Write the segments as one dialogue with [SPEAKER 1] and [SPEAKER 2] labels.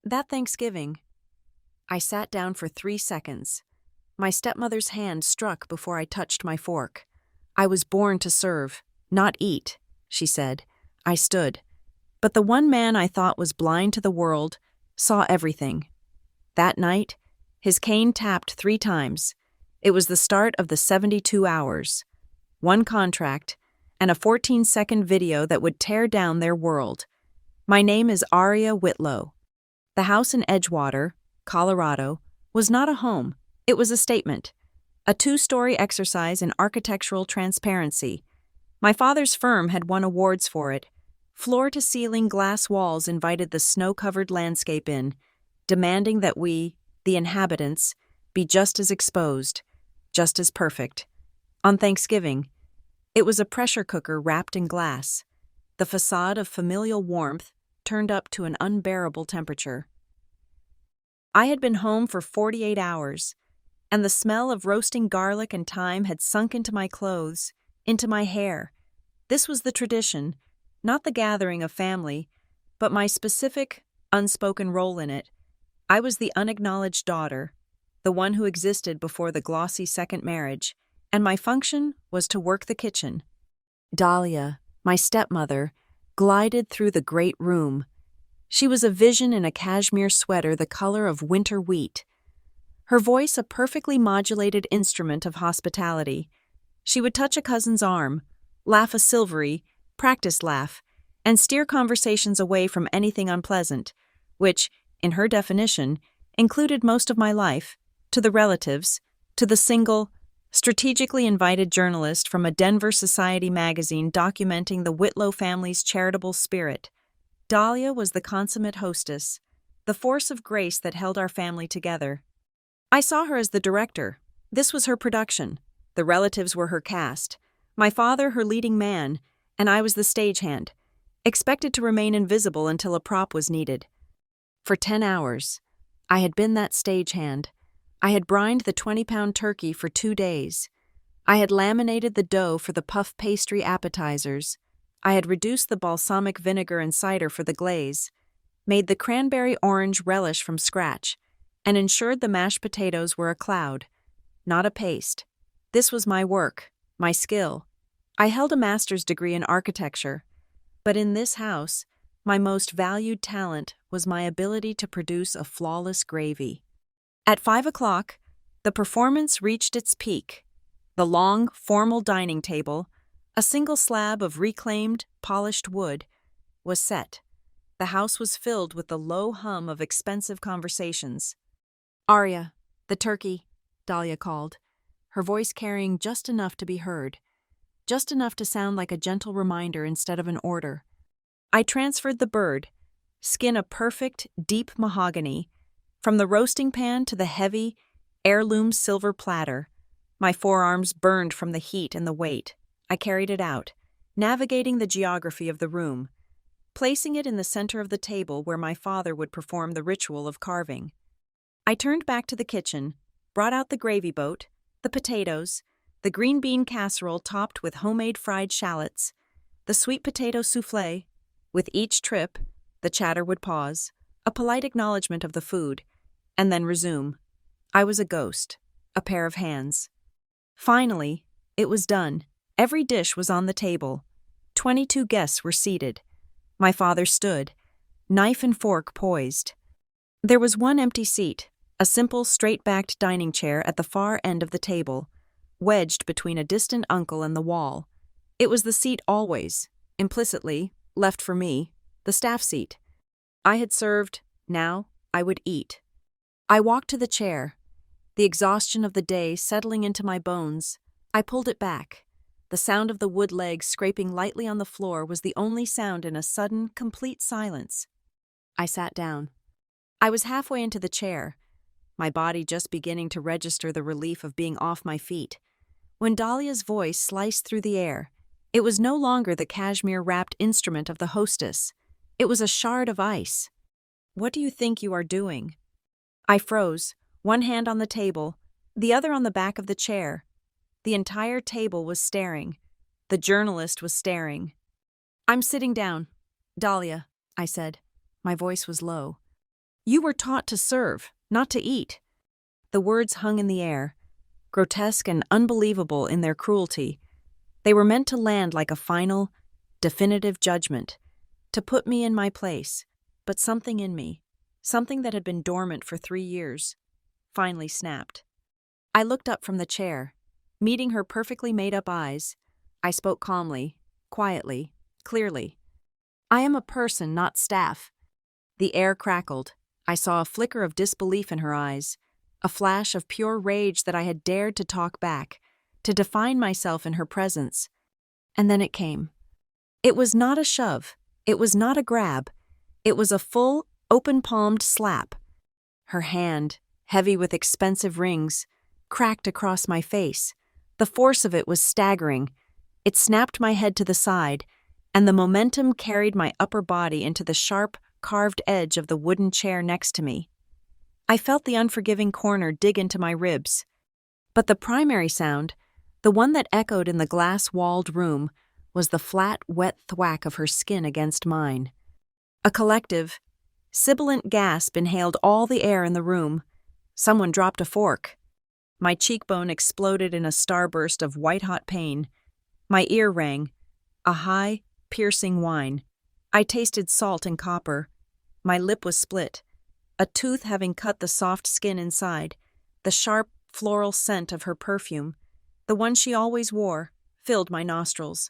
[SPEAKER 1] That Thanksgiving, I sat down for 3 seconds. My stepmother's hand struck before I touched my fork. I was born to serve, not eat, she said. I stood. But the one man I thought was blind to the world saw everything. That night, his cane tapped 3 times. It was the start of the 72 hours. One contract, and a 14-second video that would tear down their world. My name is Aria Whitlow. The house in Edgewater, Colorado, was not a home. It was a statement. A 2-story exercise in architectural transparency. My father's firm had won awards for it. Floor-to-ceiling glass walls invited the snow-covered landscape in, demanding that we, the inhabitants, be just as exposed, just as perfect. On Thanksgiving, it was a pressure cooker wrapped in glass, the facade of familial warmth turned up to an unbearable temperature. I had been home for 48 hours, and the smell of roasting garlic and thyme had sunk into my clothes, into my hair. This was the tradition, not the gathering of family, but my specific, unspoken role in it. I was the unacknowledged daughter, the one who existed before the glossy second marriage, and my function was to work the kitchen. Dahlia, my stepmother, glided through the great room. She was a vision in a cashmere sweater the color of winter wheat. Her voice a perfectly modulated instrument of hospitality. She would touch a cousin's arm, laugh a silvery, practiced laugh, and steer conversations away from anything unpleasant, which, in her definition, included most of my life, to the relatives, to the single, strategically invited journalist from a Denver Society magazine documenting the Whitlow family's charitable spirit. Dahlia was the consummate hostess, the force of grace that held our family together. I saw her as the director. This was her production. The relatives were her cast. My father her leading man, and I was the stagehand, expected to remain invisible until a prop was needed. For 10 hours, I had been that stagehand. I had brined the 20-pound turkey for 2 days. I had laminated the dough for the puff pastry appetizers. I had reduced the balsamic vinegar and cider for the glaze, made the cranberry orange relish from scratch, and ensured the mashed potatoes were a cloud, not a paste. This was my work, my skill. I held a master's degree in architecture, but in this house, my most valued talent was my ability to produce a flawless gravy. At 5 o'clock, the performance reached its peak. The long, formal dining table, a single slab of reclaimed, polished wood, was set. The house was filled with the low hum of expensive conversations. "Arya, the turkey," Dahlia called, her voice carrying just enough to be heard, just enough to sound like a gentle reminder instead of an order. I transferred the bird, skin a perfect, deep mahogany, from the roasting pan to the heavy, heirloom silver platter. My forearms burned from the heat and the weight. I carried it out, navigating the geography of the room, placing it in the center of the table where my father would perform the ritual of carving. I turned back to the kitchen, brought out the gravy boat, the potatoes, the green bean casserole topped with homemade fried shallots, the sweet potato soufflé. With each trip, the chatter would pause, a polite acknowledgement of the food, and then resume. I was a ghost, a pair of hands. Finally, it was done. Every dish was on the table. 22 guests were seated. My father stood, knife and fork poised. There was one empty seat, a simple, straight-backed dining chair at the far end of the table, wedged between a distant uncle and the wall. It was the seat always, implicitly, left for me, the staff seat. I had served, now I would eat. I walked to the chair, the exhaustion of the day settling into my bones. I pulled it back. The sound of the wood legs scraping lightly on the floor was the only sound in a sudden, complete silence. I sat down. I was halfway into the chair, my body just beginning to register the relief of being off my feet, when Dahlia's voice sliced through the air. It was no longer the cashmere-wrapped instrument of the hostess. It was a shard of ice. "What do you think you are doing?" I froze, one hand on the table, the other on the back of the chair. The entire table was staring. The journalist was staring. "I'm sitting down, Dahlia," I said. My voice was low. You were taught to serve, not to eat." The words hung in the air, grotesque and unbelievable in their cruelty. They were meant to land like a final, definitive judgment, to put me in my place, but something in me, something that had been dormant for 3 years, finally snapped. I looked up from the chair. Meeting her perfectly made-up eyes, I spoke calmly, quietly, clearly. "I am a person, not staff." The air crackled. I saw a flicker of disbelief in her eyes, a flash of pure rage that I had dared to talk back, to define myself in her presence. And then it came. It was not a shove. It was not a grab. It was a full, open-palmed slap. Her hand, heavy with expensive rings, cracked across my face. The force of it was staggering. It snapped my head to the side, and the momentum carried my upper body into the sharp, carved edge of the wooden chair next to me. I felt the unforgiving corner dig into my ribs. But the primary sound, the one that echoed in the glass-walled room, was the flat, wet thwack of her skin against mine. A collective, sibilant gasp inhaled all the air in the room. Someone dropped a fork. My cheekbone exploded in a starburst of white-hot pain. My ear rang, a high, piercing whine. I tasted salt and copper. My lip was split, a tooth having cut the soft skin inside. The sharp, floral scent of her perfume, the one she always wore, filled my nostrils.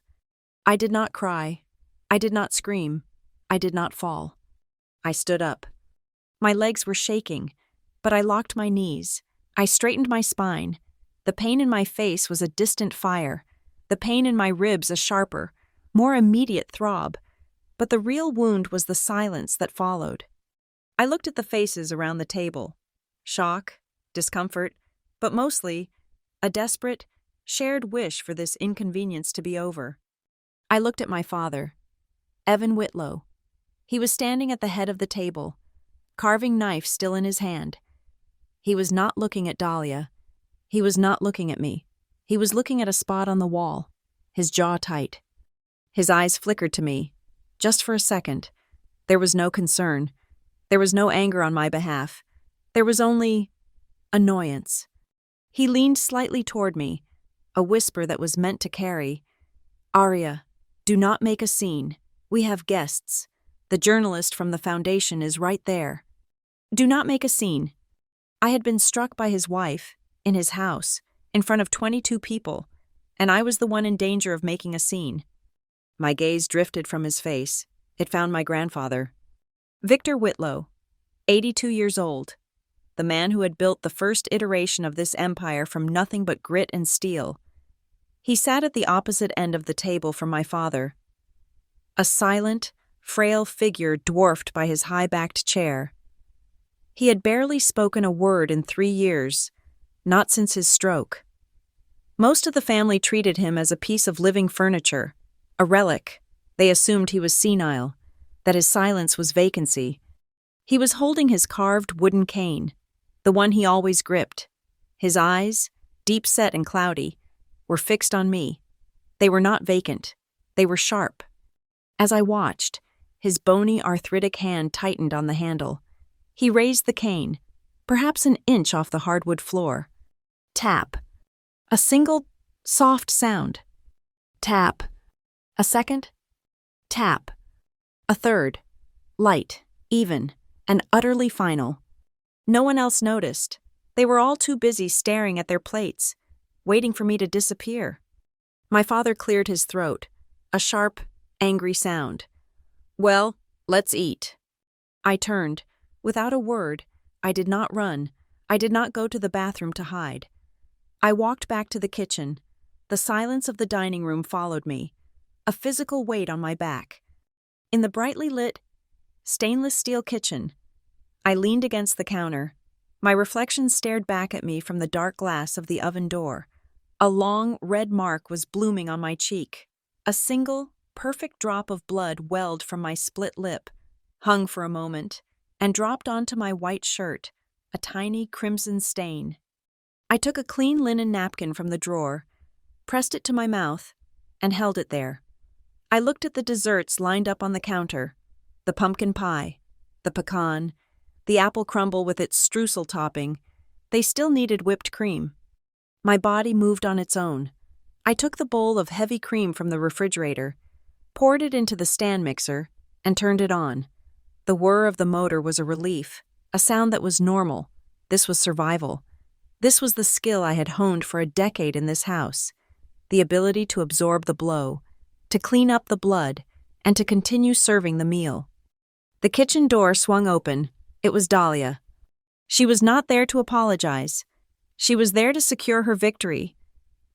[SPEAKER 1] I did not cry. I did not scream. I did not fall. I stood up. My legs were shaking, but I locked my knees. I straightened my spine. The pain in my face was a distant fire, the pain in my ribs a sharper, more immediate throb. But the real wound was the silence that followed. I looked at the faces around the table. Shock, discomfort, but mostly a desperate, shared wish for this inconvenience to be over. I looked at my father, Evan Whitlow. He was standing at the head of the table, carving knife still in his hand. He was not looking at Dahlia. He was not looking at me. He was looking at a spot on the wall, his jaw tight. His eyes flickered to me, just for a second. There was no concern. There was no anger on my behalf. There was only annoyance. He leaned slightly toward me, a whisper that was meant to carry. "Aria, do not make a scene. We have guests. The journalist from the foundation is right there. Do not make a scene." I had been struck by his wife, in his house, in front of 22 people, and I was the one in danger of making a scene. My gaze drifted from his face. It found my grandfather. Victor Whitlow, 82 years old, the man who had built the first iteration of this empire from nothing but grit and steel. He sat at the opposite end of the table from my father, a silent, frail figure dwarfed by his high-backed chair. He had barely spoken a word in 3 years, not since his stroke. Most of the family treated him as a piece of living furniture, a relic. They assumed he was senile, that his silence was vacancy. He was holding his carved wooden cane, the one he always gripped. His eyes, deep-set and cloudy, were fixed on me. They were not vacant. They were sharp. As I watched, his bony, arthritic hand tightened on the handle. He raised the cane, perhaps an inch off the hardwood floor. Tap. A single, soft sound. Tap. A second. Tap. A third. Light, even, and utterly final. No one else noticed. They were all too busy staring at their plates, waiting for me to disappear. My father cleared his throat, a sharp, angry sound. "Well, let's eat." I turned. Without a word, I did not run. I did not go to the bathroom to hide. I walked back to the kitchen. The silence of the dining room followed me, a physical weight on my back. In the brightly lit, stainless steel kitchen, I leaned against the counter. My reflection stared back at me from the dark glass of the oven door. A long, red mark was blooming on my cheek. A single, perfect drop of blood welled from my split lip, hung for a moment, and dropped onto my white shirt, a tiny crimson stain. I took a clean linen napkin from the drawer, pressed it to my mouth, and held it there. I looked at the desserts lined up on the counter, the pumpkin pie, the pecan, the apple crumble with its streusel topping. They still needed whipped cream. My body moved on its own. I took the bowl of heavy cream from the refrigerator, poured it into the stand mixer, and turned it on. The whir of the motor was a relief, a sound that was normal. This was survival. This was the skill I had honed for a decade in this house. The ability to absorb the blow, to clean up the blood, and to continue serving the meal. The kitchen door swung open. It was Dahlia. She was not there to apologize. She was there to secure her victory.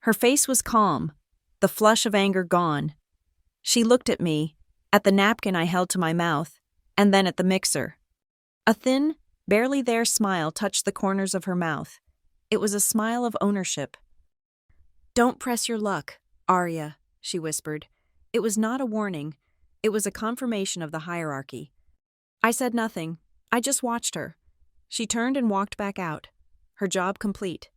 [SPEAKER 1] Her face was calm, the flush of anger gone. She looked at me, at the napkin I held to my mouth, and then at the mixer. A thin, barely there smile touched the corners of her mouth. It was a smile of ownership. "Don't press your luck, Arya," she whispered. It was not a warning. It was a confirmation of the hierarchy. I said nothing. I just watched her. She turned and walked back out, her job complete.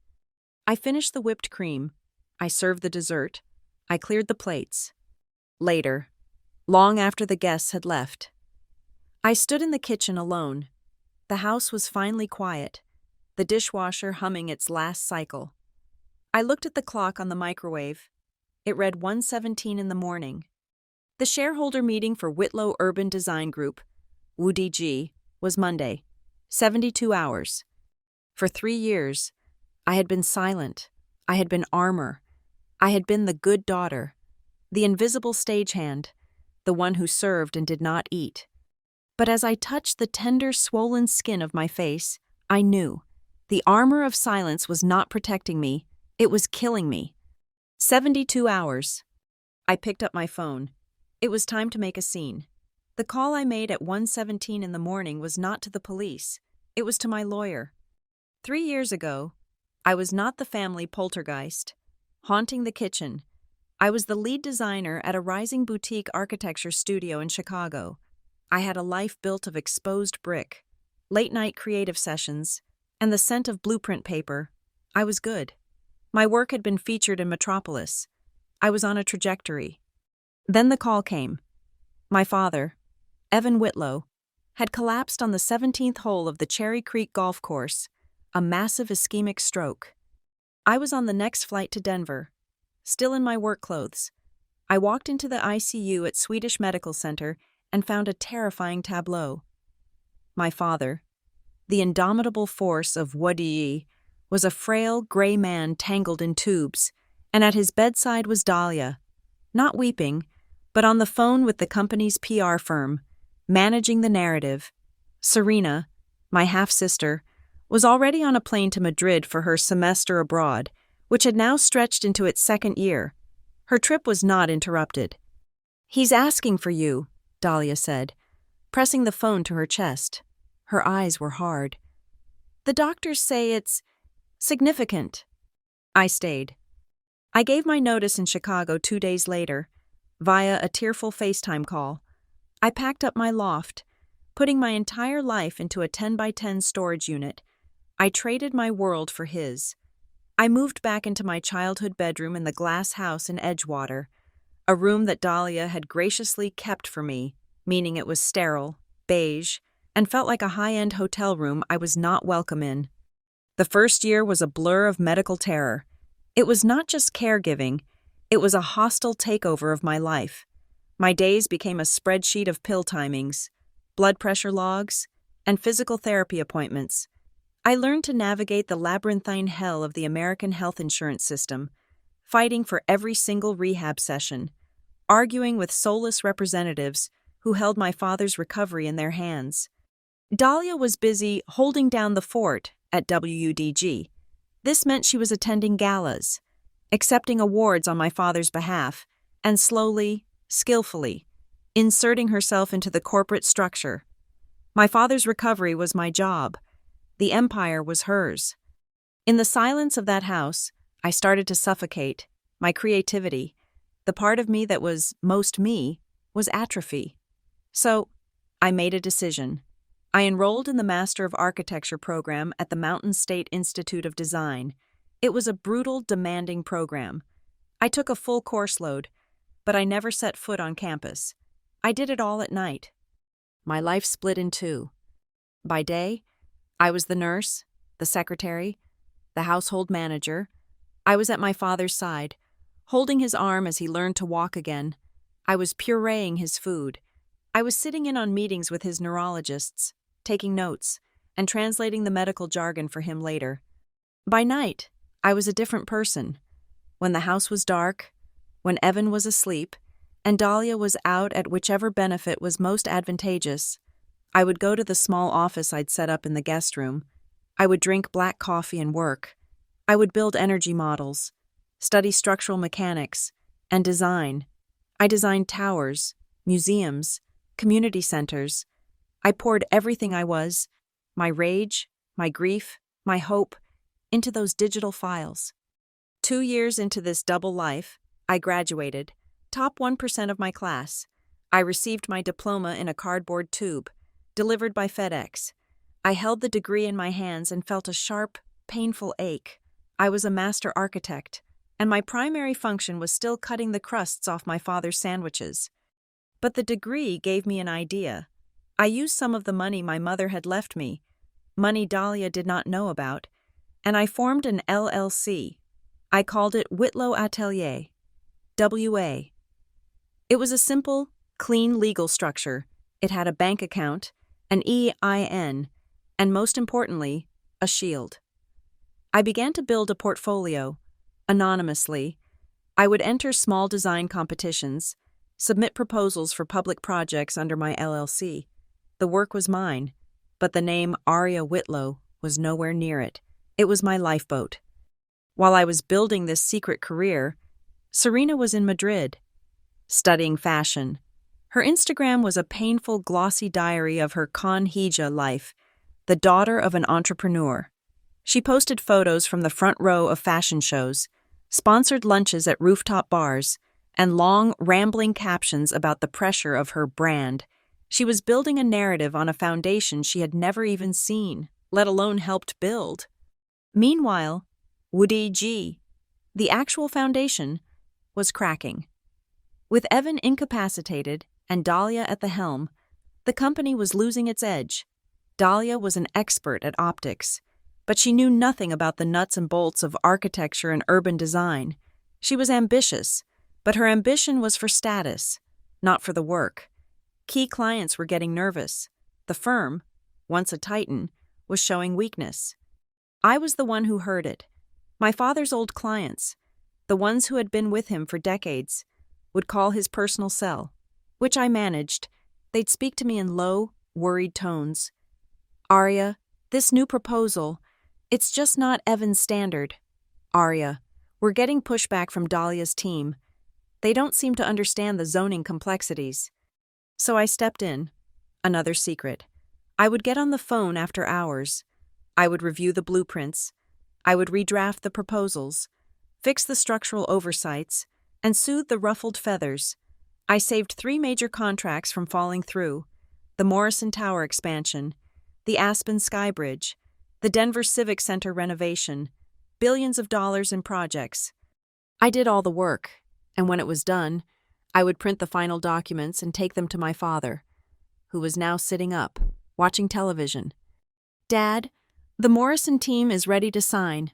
[SPEAKER 1] I finished the whipped cream. I served the dessert. I cleared the plates. Later, long after the guests had left, I stood in the kitchen alone. The house was finally quiet, the dishwasher humming its last cycle. I looked at the clock on the microwave. It read 1:17 in the morning. The shareholder meeting for Whitlow Urban Design Group, WUDG, was Monday, 72 hours. For 3 years, I had been silent. I had been armor. I had been the good daughter, the invisible stagehand, the one who served and did not eat. But as I touched the tender, swollen skin of my face, I knew the armor of silence was not protecting me, it was killing me. 72 hours. I picked up my phone. It was time to make a scene. The call I made at 1:17 in the morning was not to the police. It was to my lawyer. 3 years ago, I was not the family poltergeist, haunting the kitchen. I was the lead designer at a rising boutique architecture studio in Chicago. I had a life built of exposed brick, late-night creative sessions, and the scent of blueprint paper. I was good. My work had been featured in Metropolis. I was on a trajectory. Then the call came. My father, Evan Whitlow, had collapsed on the 17th hole of the Cherry Creek golf course, a massive ischemic stroke. I was on the next flight to Denver, still in my work clothes. I walked into the ICU at Swedish Medical Center and found a terrifying tableau. My father, the indomitable force of WUDG, was a frail, gray man tangled in tubes, and at his bedside was Dahlia, not weeping, but on the phone with the company's PR firm, managing the narrative. Serena, my half-sister, was already on a plane to Madrid for her semester abroad, which had now stretched into its second year. Her trip was not interrupted. "He's asking for you," Dahlia said, pressing the phone to her chest. Her eyes were hard. "The doctors say it's significant." I stayed. I gave my notice in Chicago 2 days later, via a tearful FaceTime call. I packed up my loft, putting my entire life into a 10x10 storage unit. I traded my world for his. I moved back into my childhood bedroom in the glass house in Edgewater, a room that Dahlia had graciously kept for me, meaning it was sterile, beige, and felt like a high-end hotel room I was not welcome in. The first year was a blur of medical terror. It was not just caregiving, it was a hostile takeover of my life. My days became a spreadsheet of pill timings, blood pressure logs, and physical therapy appointments. I learned to navigate the labyrinthine hell of the American health insurance system, fighting for every single rehab session, arguing with soulless representatives who held my father's recovery in their hands. Dahlia was busy holding down the fort at WUDG. This meant she was attending galas, accepting awards on my father's behalf, and slowly, skillfully, inserting herself into the corporate structure. My father's recovery was my job. The empire was hers. In the silence of that house, I started to suffocate. My creativity, the part of me that was most me, was atrophy. So, I made a decision. I enrolled in the Master of Architecture program at the Mountain State Institute of Design. It was a brutal, demanding program. I took a full course load, but I never set foot on campus. I did it all at night. My life split in two. By day, I was the nurse, the secretary, the household manager. I was at my father's side, holding his arm as he learned to walk again. I was pureeing his food. I was sitting in on meetings with his neurologists, taking notes, and translating the medical jargon for him later. By night, I was a different person. When the house was dark, when Evan was asleep, and Dahlia was out at whichever benefit was most advantageous, I would go to the small office I'd set up in the guest room. I would drink black coffee and work. I would build energy models, study structural mechanics, and design. I designed towers, museums, community centers. I poured everything I was, my rage, my grief, my hope, into those digital files. 2 years into this double life, I graduated, top 1% of my class. I received my diploma in a cardboard tube, delivered by FedEx. I held the degree in my hands and felt a sharp, painful ache. I was a master architect, and my primary function was still cutting the crusts off my father's sandwiches. But the degree gave me an idea. I used some of the money my mother had left me, money Dahlia did not know about, and I formed an LLC. I called it Whitlow Atelier, WA. It was a simple, clean legal structure. It had a bank account, an EIN, and most importantly, a shield. I began to build a portfolio, anonymously. I would enter small design competitions, submit proposals for public projects under my LLC. The work was mine, but the name Aria Whitlow was nowhere near it. It was my lifeboat. While I was building this secret career, Serena was in Madrid, studying fashion. Her Instagram was a painful, glossy diary of her Conhija life, the daughter of an entrepreneur. She posted photos from the front row of fashion shows, sponsored lunches at rooftop bars, and long, rambling captions about the pressure of her brand. She was building a narrative on a foundation she had never even seen, let alone helped build. Meanwhile, Woody G, the actual foundation, was cracking. With Evan incapacitated and Dahlia at the helm, the company was losing its edge. Dahlia was an expert at optics, but she knew nothing about the nuts and bolts of architecture and urban design. She was ambitious, but her ambition was for status, not for the work. Key clients were getting nervous. The firm, once a titan, was showing weakness. I was the one who heard it. My father's old clients, the ones who had been with him for decades, would call his personal cell, which I managed. They'd speak to me in low, worried tones. "Aria, this new proposal, it's just not Evan's standard. Aria, we're getting pushback from Dahlia's team. They don't seem to understand the zoning complexities." So I stepped in. Another secret. I would get on the phone after hours. I would review the blueprints. I would redraft the proposals, fix the structural oversights, and soothe the ruffled feathers. I saved 3 major contracts from falling through: the Morrison Tower expansion, the Aspen Sky Bridge, the Denver Civic Center renovation, billions of dollars in projects. I did all the work, and when it was done, I would print the final documents and take them to my father, who was now sitting up, watching television. "Dad, the Morrison team is ready to sign."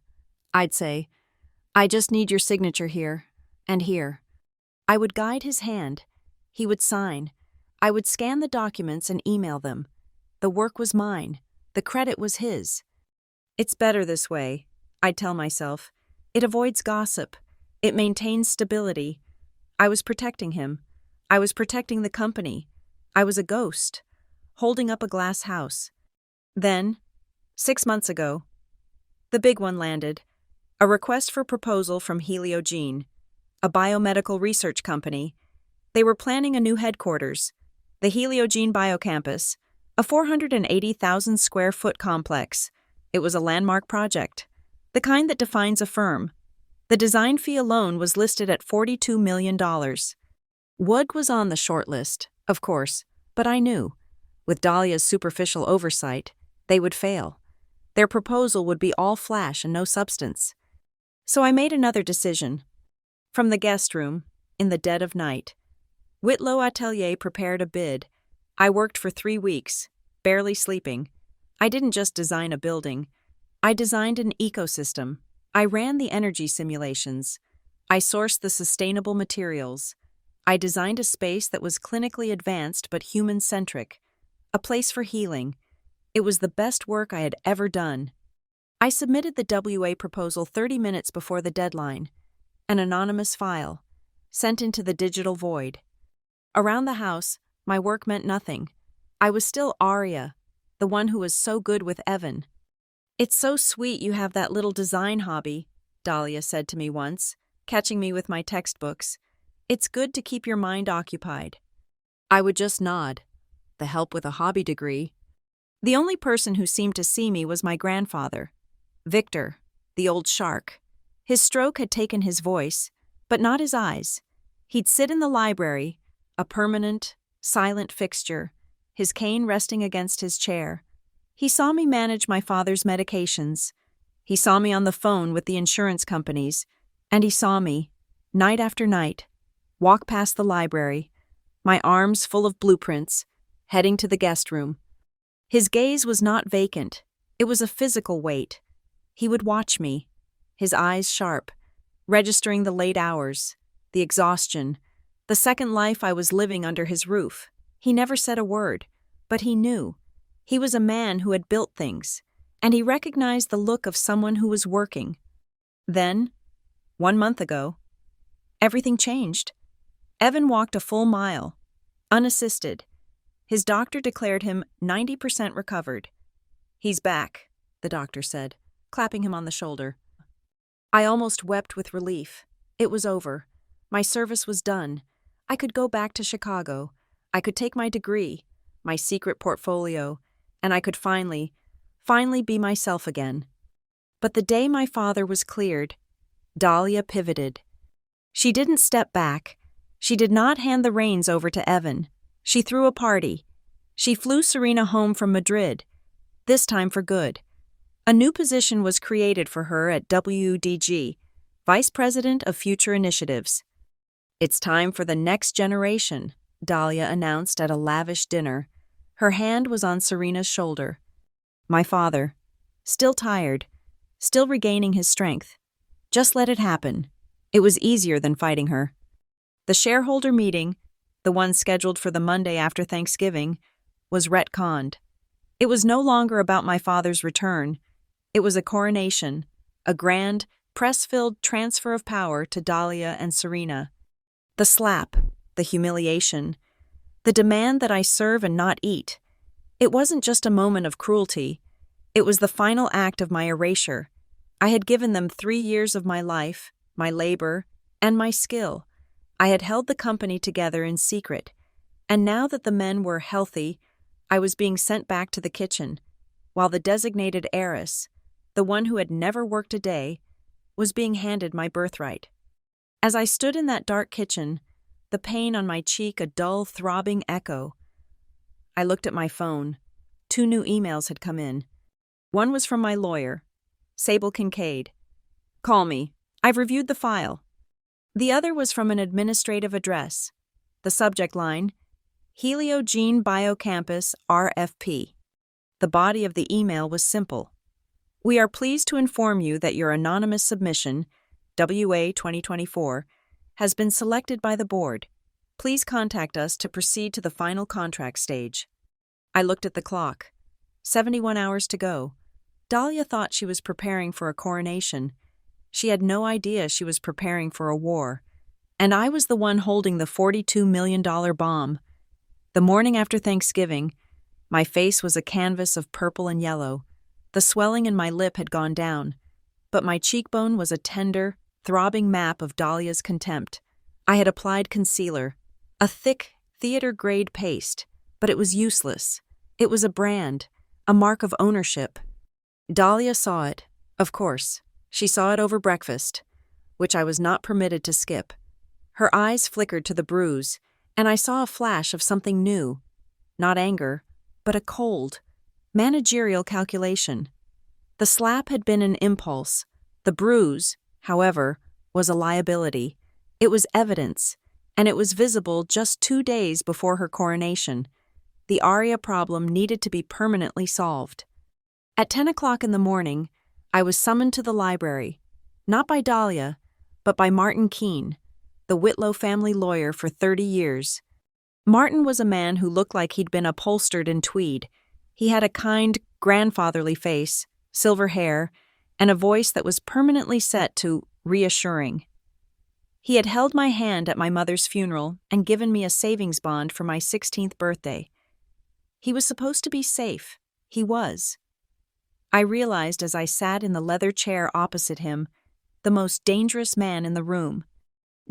[SPEAKER 1] I'd say, "I just need your signature here, and here." I would guide his hand. He would sign. I would scan the documents and email them. The work was mine. The credit was his. "It's better this way," I'd tell myself. "It avoids gossip. It maintains stability." I was protecting him. I was protecting the company. I was a ghost, holding up a glass house. Then, 6 months ago, the big one landed. A request for proposal from Heliogene, a biomedical research company. They were planning a new headquarters, the Heliogene Biocampus, a 480,000 square foot complex. It was a landmark project, the kind that defines a firm. The design fee alone was listed at $42 million. WUG was on the short list, of course, but I knew, with Dahlia's superficial oversight, they would fail. Their proposal would be all flash and no substance. So I made another decision. From the guest room, in the dead of night, Whitlow Atelier prepared a bid. I worked for 3 weeks, barely sleeping. I didn't just design a building, I designed an ecosystem. I ran the energy simulations. I sourced the sustainable materials. I designed a space that was clinically advanced but human-centric, a place for healing. It was the best work I had ever done. I submitted the WA proposal 30 minutes before the deadline, an anonymous file, sent into the digital void. Around the house, my work meant nothing. I was still Arya, the one who was so good with Evan. "It's so sweet you have that little design hobby," Dahlia said to me once, catching me with my textbooks. "It's good to keep your mind occupied." I would just nod. The help with a hobby degree. The only person who seemed to see me was my grandfather, Victor, the old shark. His stroke had taken his voice, but not his eyes. He'd sit in the library, a permanent, silent fixture, his cane resting against his chair. He saw me manage my father's medications. He saw me on the phone with the insurance companies, and he saw me, night after night, walk past the library, my arms full of blueprints, heading to the guest room. His gaze was not vacant. It was a physical weight. He would watch me, his eyes sharp, registering the late hours, the exhaustion, the second life I was living under his roof. He never said a word, but he knew. He was a man who had built things, and he recognized the look of someone who was working. Then, 1 month ago, everything changed. Evan walked a full mile, unassisted. His doctor declared him 90% recovered. "He's back," the doctor said, clapping him on the shoulder. I almost wept with relief. It was over. My service was done. I could go back to Chicago. I could take my degree, my secret portfolio, and I could finally be myself again. But the day my father was cleared, Dahlia pivoted. She didn't step back. She did not hand the reins over to Evan. She threw a party. She flew Serena home from Madrid, this time for good. A new position was created for her at WDG, Vice President of Future Initiatives. "It's time for the next generation," Dahlia announced at a lavish dinner. Her hand was on Serena's shoulder. My father, still tired, still regaining his strength. Just let it happen. It was easier than fighting her. The shareholder meeting, the one scheduled for the Monday after Thanksgiving, was retconned. It was no longer about my father's return. It was a coronation, a grand, press-filled transfer of power to Dahlia and Serena. The slap, the humiliation, the demand that I serve and not eat. It wasn't just a moment of cruelty. It was the final act of my erasure. I had given them 3 years of my life, my labor, and my skill. I had held the company together in secret, and now that the men were healthy, I was being sent back to the kitchen, while the designated heiress, the one who had never worked a day, was being handed my birthright. As I stood in that dark kitchen, the pain on my cheek a dull, throbbing echo, I looked at my phone. 2 new emails had come in. One was from my lawyer, Sable Kincaid. "Call me. I've reviewed the file." The other was from an administrative address. The subject line, Helio Gene Biocampus RFP. The body of the email was simple. "We are pleased to inform you that your anonymous submission, WA 2024, has been selected by the board. Please contact us to proceed to the final contract stage." I looked at the clock. 71 hours to go. Dahlia thought she was preparing for a coronation. She had no idea she was preparing for a war. And I was the one holding the $42 million bomb. The morning after Thanksgiving, my face was a canvas of purple and yellow. The swelling in my lip had gone down, but my cheekbone was a tender, throbbing map of Dahlia's contempt. I had applied concealer, a thick, theater-grade paste, but it was useless. It was a brand, a mark of ownership. Dahlia saw it, of course. She saw it over breakfast, which I was not permitted to skip. Her eyes flickered to the bruise, and I saw a flash of something new. Not anger, but a cold, managerial calculation. The slap had been an impulse. The bruise, however, was a liability. It was evidence, and it was visible just 2 days before her coronation. The Arya problem needed to be permanently solved. At 10 o'clock in the morning, I was summoned to the library, not by Dahlia, but by Martin Keene, the Whitlow family lawyer for 30 years. Martin was a man who looked like he'd been upholstered in tweed. He had a kind, grandfatherly face, silver hair, and a voice that was permanently set to reassuring. He had held my hand at my mother's funeral and given me a savings bond for my 16th birthday. He was supposed to be safe. He was. I realized as I sat in the leather chair opposite him, the most dangerous man in the room.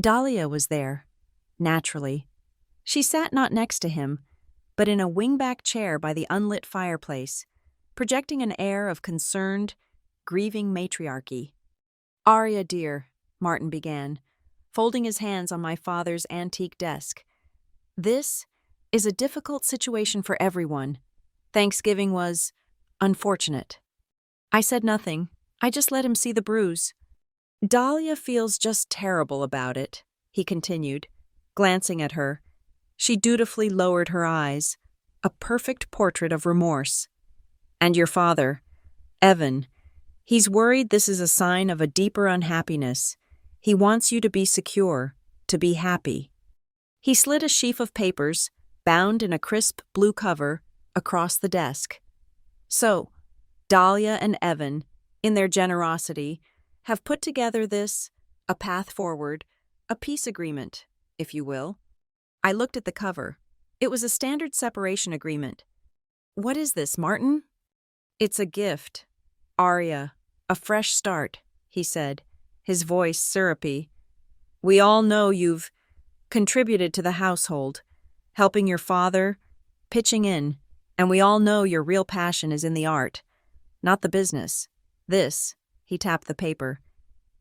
[SPEAKER 1] Dahlia was there, naturally. She sat not next to him, but in a wingback chair by the unlit fireplace, projecting an air of concerned, grieving matriarchy. "Arya, dear," Martin began, folding his hands on my father's antique desk. "This is a difficult situation for everyone. Thanksgiving was unfortunate." I said nothing. I just let him see the bruise. "Dahlia feels just terrible about it," he continued, glancing at her. She dutifully lowered her eyes, a perfect portrait of remorse. "And your father, Evan, he's worried this is a sign of a deeper unhappiness. He wants you to be secure, to be happy." He slid a sheaf of papers, bound in a crisp blue cover, across the desk. "So, Dahlia and Evan, in their generosity, have put together this, a path forward, a peace agreement, if you will." I looked at the cover. It was a standard separation agreement. "What is this, Martin?" "It's a gift. Arya, a fresh start," he said, his voice syrupy. "We all know you've contributed to the household, helping your father, pitching in, and we all know your real passion is in the art, not the business. This," he tapped the paper,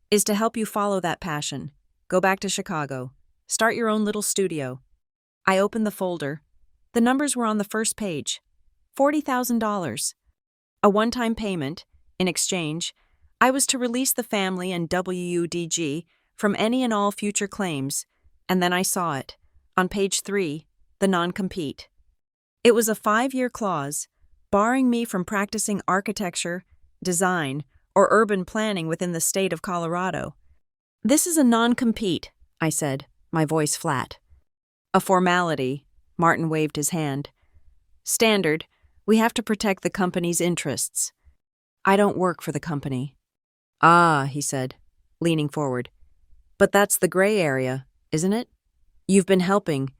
[SPEAKER 1] "is to help you follow that passion. Go back to Chicago. Start your own little studio." I opened the folder. The numbers were on the first page. $40,000. A one-time payment. In exchange, I was to release the family and WUDG from any and all future claims, and then I saw it. On page 3, the non-compete. It was a 5-year clause, barring me from practicing architecture, design, or urban planning within the state of Colorado. "This is a non-compete," I said, my voice flat. "A formality," Martin waved his hand. "Standard, we have to protect the company's interests." "I don't work for the company." "Ah," he said, leaning forward. "But that's the gray area, isn't it? You've been helping.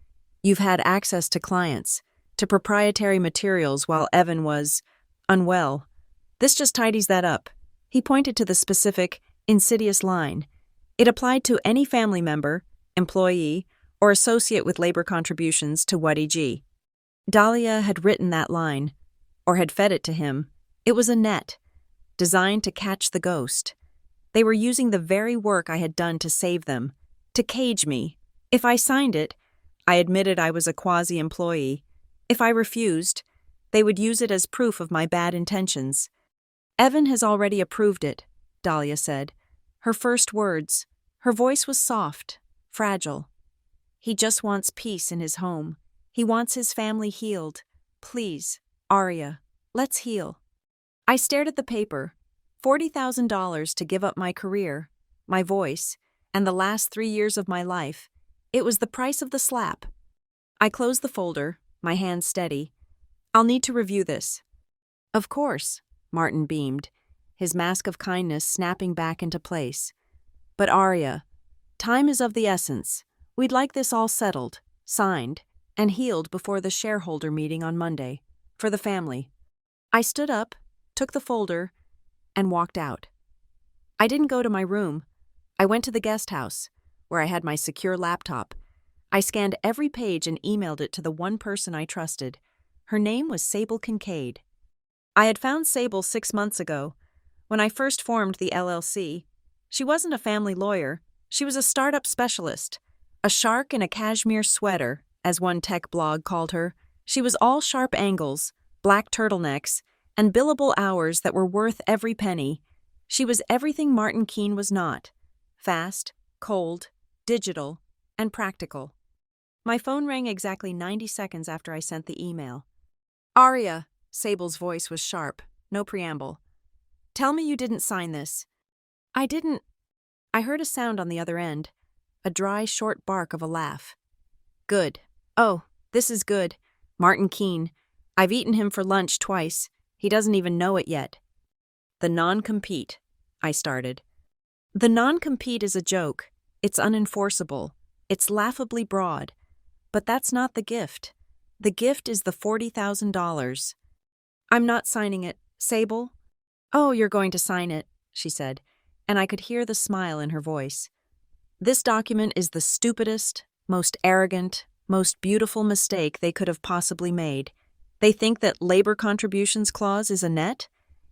[SPEAKER 1] You've had access to clients, to proprietary materials while Evan was unwell. This just tidies that up." He pointed to the specific, insidious line. It applied to any family member, employee, or associate with labor contributions to WUDG. Dahlia had written that line, or had fed it to him. It was a net, designed to catch the ghost. They were using the very work I had done to save them, to cage me. If I signed it, I admitted I was a quasi-employee. If I refused, they would use it as proof of my bad intentions. "Evan has already approved it," Dahlia said. Her first words. Her voice was soft, fragile. "He just wants peace in his home. He wants his family healed. Please, Arya, let's heal." I stared at the paper. $40,000 to give up my career, my voice, and the last 3 years of my life. It was the price of the slap. I closed the folder, my hands steady. "I'll need to review this." "Of course," Martin beamed, his mask of kindness snapping back into place. "But Arya, time is of the essence. We'd like this all settled, signed, and healed before the shareholder meeting on Monday, for the family." I stood up, took the folder, and walked out. I didn't go to my room. I went to the guest house, where I had my secure laptop. I scanned every page and emailed it to the one person I trusted. Her name was Sable Kincaid. I had found Sable 6 months ago, when I first formed the LLC. She wasn't a family lawyer. She was a startup specialist. A shark in a cashmere sweater, as one tech blog called her. She was all sharp angles, black turtlenecks, and billable hours that were worth every penny. She was everything Martin Keene was not. Fast, cold, digital, and practical. My phone rang exactly 90 seconds after I sent the email. "Arya," Sable's voice was sharp. no preamble. Tell me you didn't sign this. I didn't. I heard a sound on the other end, a dry, short bark of a laugh. Good. Oh, this is good. Martin Keene. I've eaten him for lunch twice. He doesn't even know it yet. The non-compete, I started. The non-compete is a joke. It's unenforceable. It's laughably broad. But that's not the gift. The gift is the $40,000. I'm not signing it. Sable? Oh, you're going to sign it, she said, and I could hear the smile in her voice. This document is the stupidest, most arrogant, most beautiful mistake they could have possibly made. They think that labor contributions clause is a net?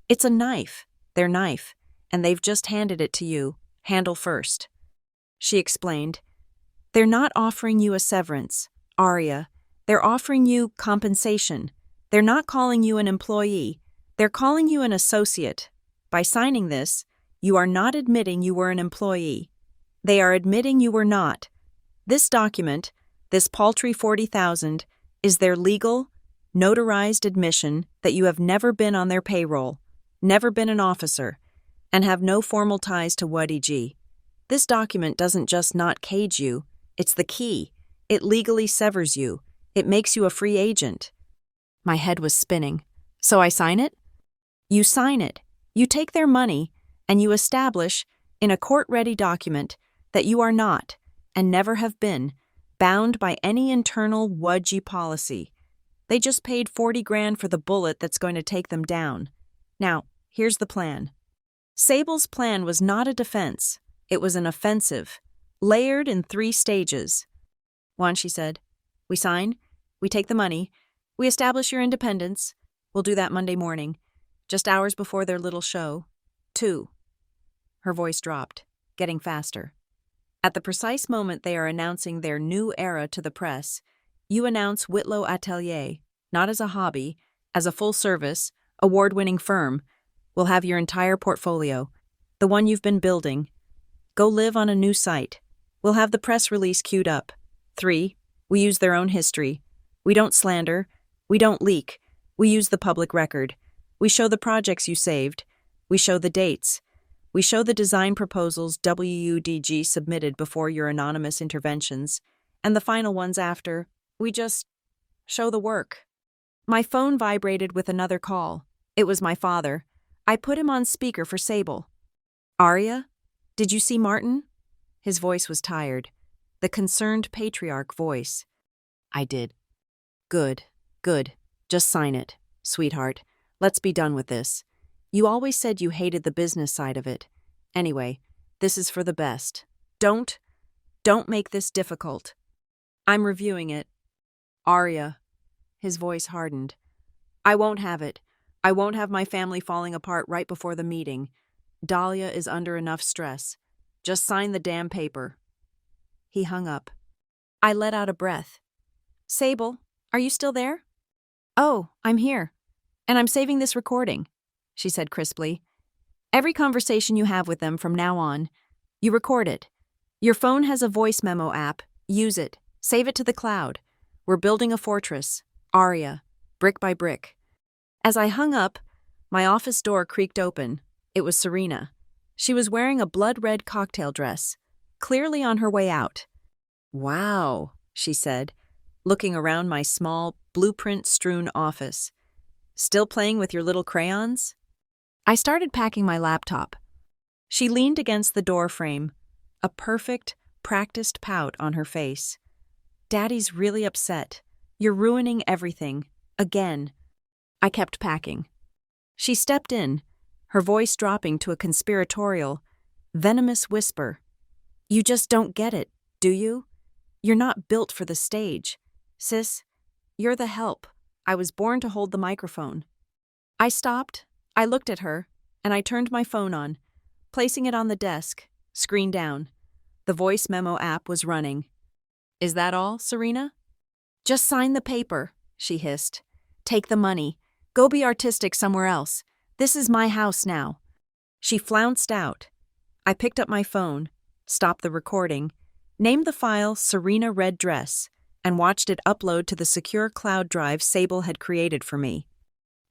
[SPEAKER 1] It's a knife, their knife, and they've just handed it to you, handle first. She explained. They're not offering you a severance, Aria. They're offering you compensation. They're not calling you an employee. They're calling you an associate. By signing this, you are not admitting you were an employee. They are admitting you were not. This document, this paltry $40,000, is their legal, notarized admission that you have never been on their payroll, never been an officer, and have no formal ties to WDG. This document doesn't just not cage you, it's the key. It legally severs you. It makes you a free agent. My head was spinning. So I sign it? You sign it. You take their money, and you establish, in a court-ready document, that you are not, and never have been, bound by any internal WDG policy. They just paid $40,000 for the bullet that's going to take them down. Now, here's the plan. Sable's plan was not a defense. It was an offensive, layered in 3 stages. 1, she said. We sign. We take the money. We establish your independence. We'll do that Monday morning, just hours before their little show. 2. Her voice dropped, getting faster. At the precise moment they are announcing their new era to the press, you announce Whitlow Atelier, not as a hobby, as a full-service, award-winning firm. We'll have your entire portfolio, the one you've been building. Go live on a new site. We'll have the press release queued up. 3. We use their own history. We don't slander. We don't leak. We use the public record. We show the projects you saved. We show the dates. We show the design proposals WDG submitted before your anonymous interventions, and the final ones after. We just show the work. My phone vibrated with another call. It was my father. I put him on speaker for Sable. Aria, did you see Martin? His voice was tired. The concerned patriarch voice. I did. Good, good. Just sign it, sweetheart. Let's be done with this. You always said you hated the business side of it. Anyway, this is for the best. Don't make this difficult. I'm reviewing it. Aria. His voice hardened. I won't have it. I won't have my family falling apart right before the meeting. Dahlia is under enough stress. Just sign the damn paper. He hung up. I let out a breath. Sable, are you still there? Oh, I'm here. And I'm saving this recording, she said crisply. Every conversation you have with them from now on, you record it. Your phone has a voice memo app. Use it. Save it to the cloud. We're building a fortress. Aria. Brick by brick. As I hung up, my office door creaked open. It was Serena. She was wearing a blood-red cocktail dress, clearly on her way out. Wow, she said, looking around my small, blueprint-strewn office. Still playing with your little crayons? I started packing my laptop. She leaned against the door frame, a perfect, practiced pout on her face. Daddy's really upset. You're ruining everything. Again. I kept packing. She stepped in, her voice dropping to a conspiratorial, venomous whisper. You just don't get it, do you? You're not built for the stage. Sis, you're the help. I was born to hold the microphone. I stopped, I looked at her, and I turned my phone on, placing it on the desk, screen down. The voice memo app was running. Is that all, Serena? Just sign the paper, she hissed. Take the money. Go be artistic somewhere else. This is my house now. She flounced out. I picked up my phone, stopped the recording, named the file Serena Red Dress, and watched it upload to the secure cloud drive Sable had created for me.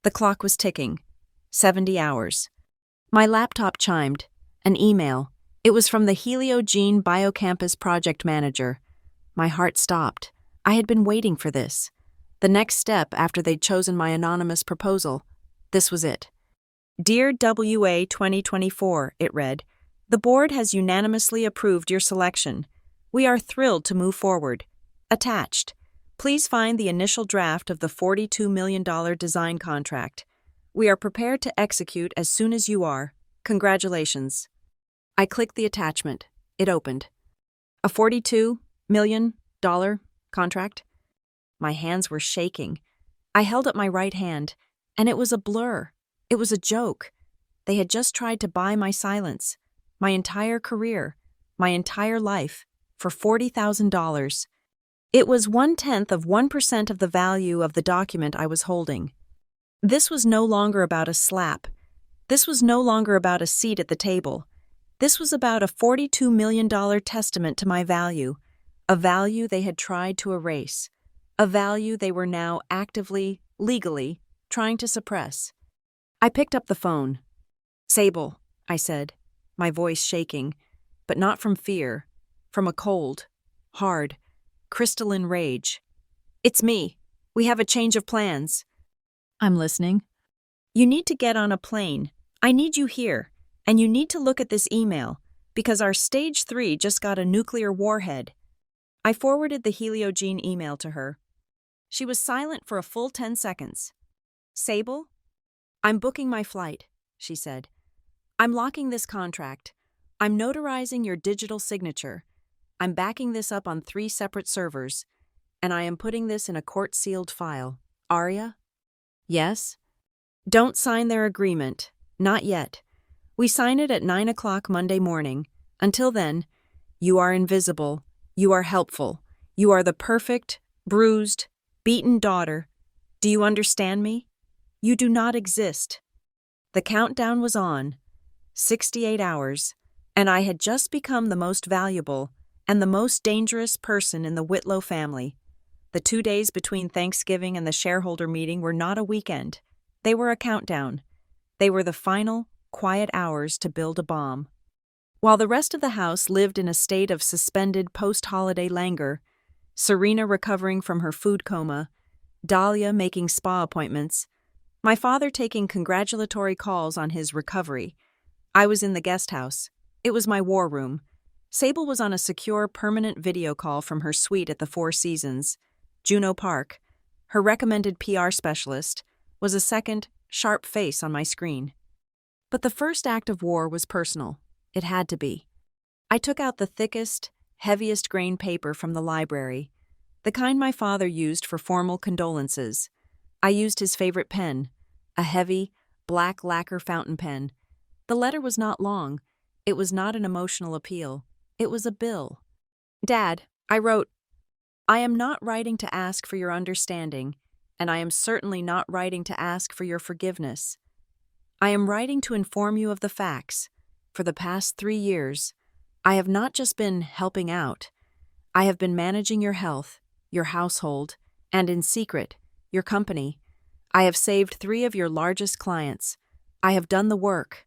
[SPEAKER 1] The clock was ticking. 70 hours. My laptop chimed. An email. It was from the Heliogene Biocampus project manager. My heart stopped. I had been waiting for this. The next step after they'd chosen my anonymous proposal. This was it. Dear WA 2024, it read, the board has unanimously approved your selection. We are thrilled to move forward. Attached. Please find the initial draft of the $42 million design contract. We are prepared to execute as soon as you are. Congratulations. I clicked the attachment. It opened. A $42 million contract? My hands were shaking. I held up my right hand, and it was a blur. It was a joke. They had just tried to buy my silence, my entire career, my entire life, for $40,000. It was 0.1% of the value of the document I was holding. This was no longer about a slap. This was no longer about a seat at the table. This was about a $42 million testament to my value, a value they had tried to erase, a value they were now actively, legally, trying to suppress. I picked up the phone. Sable, I said, my voice shaking, but not from fear, from a cold, hard, crystalline rage. It's me. We have a change of plans. I'm listening. You need to get on a plane. I need you here, and you need to look at this email, because our Stage 3 just got a nuclear warhead. I forwarded the Heliogene email to her. She was silent for a full 10 seconds. Sable? I'm booking my flight, she said. I'm locking this contract. I'm notarizing your digital signature. I'm backing this up on 3 separate servers, and I am putting this in a court-sealed file. Arya? Yes? Don't sign their agreement. Not yet. We sign it at 9 o'clock Monday morning. Until then, you are invisible. You are helpful. You are the perfect, bruised, beaten daughter. Do you understand me? You do not exist. The countdown was on. 68 hours, and I had just become the most valuable and the most dangerous person in the Whitlow family. The 2 days between Thanksgiving and the shareholder meeting were not a weekend. They were a countdown. They were the final, quiet hours to build a bomb. While the rest of the house lived in a state of suspended post-holiday languor, Serena recovering from her food coma, Dahlia making spa appointments, my father taking congratulatory calls on his recovery, I was in the guest house. It was my war room. Sable was on a secure, permanent video call from her suite at the Four Seasons. Juno Park, her recommended PR specialist, was a second, sharp face on my screen. But the first act of war was personal. It had to be. I took out the thickest, heaviest grain paper from the library, the kind my father used for formal condolences. I used his favorite pen, a heavy, black lacquer fountain pen. The letter was not long. It was not an emotional appeal. It was a bill. Dad, I wrote, I am not writing to ask for your understanding, and I am certainly not writing to ask for your forgiveness. I am writing to inform you of the facts. For the past 3 years, I have not just been helping out. I have been managing your health, your household, and in secret, your company. I have saved 3 of your largest clients. I have done the work.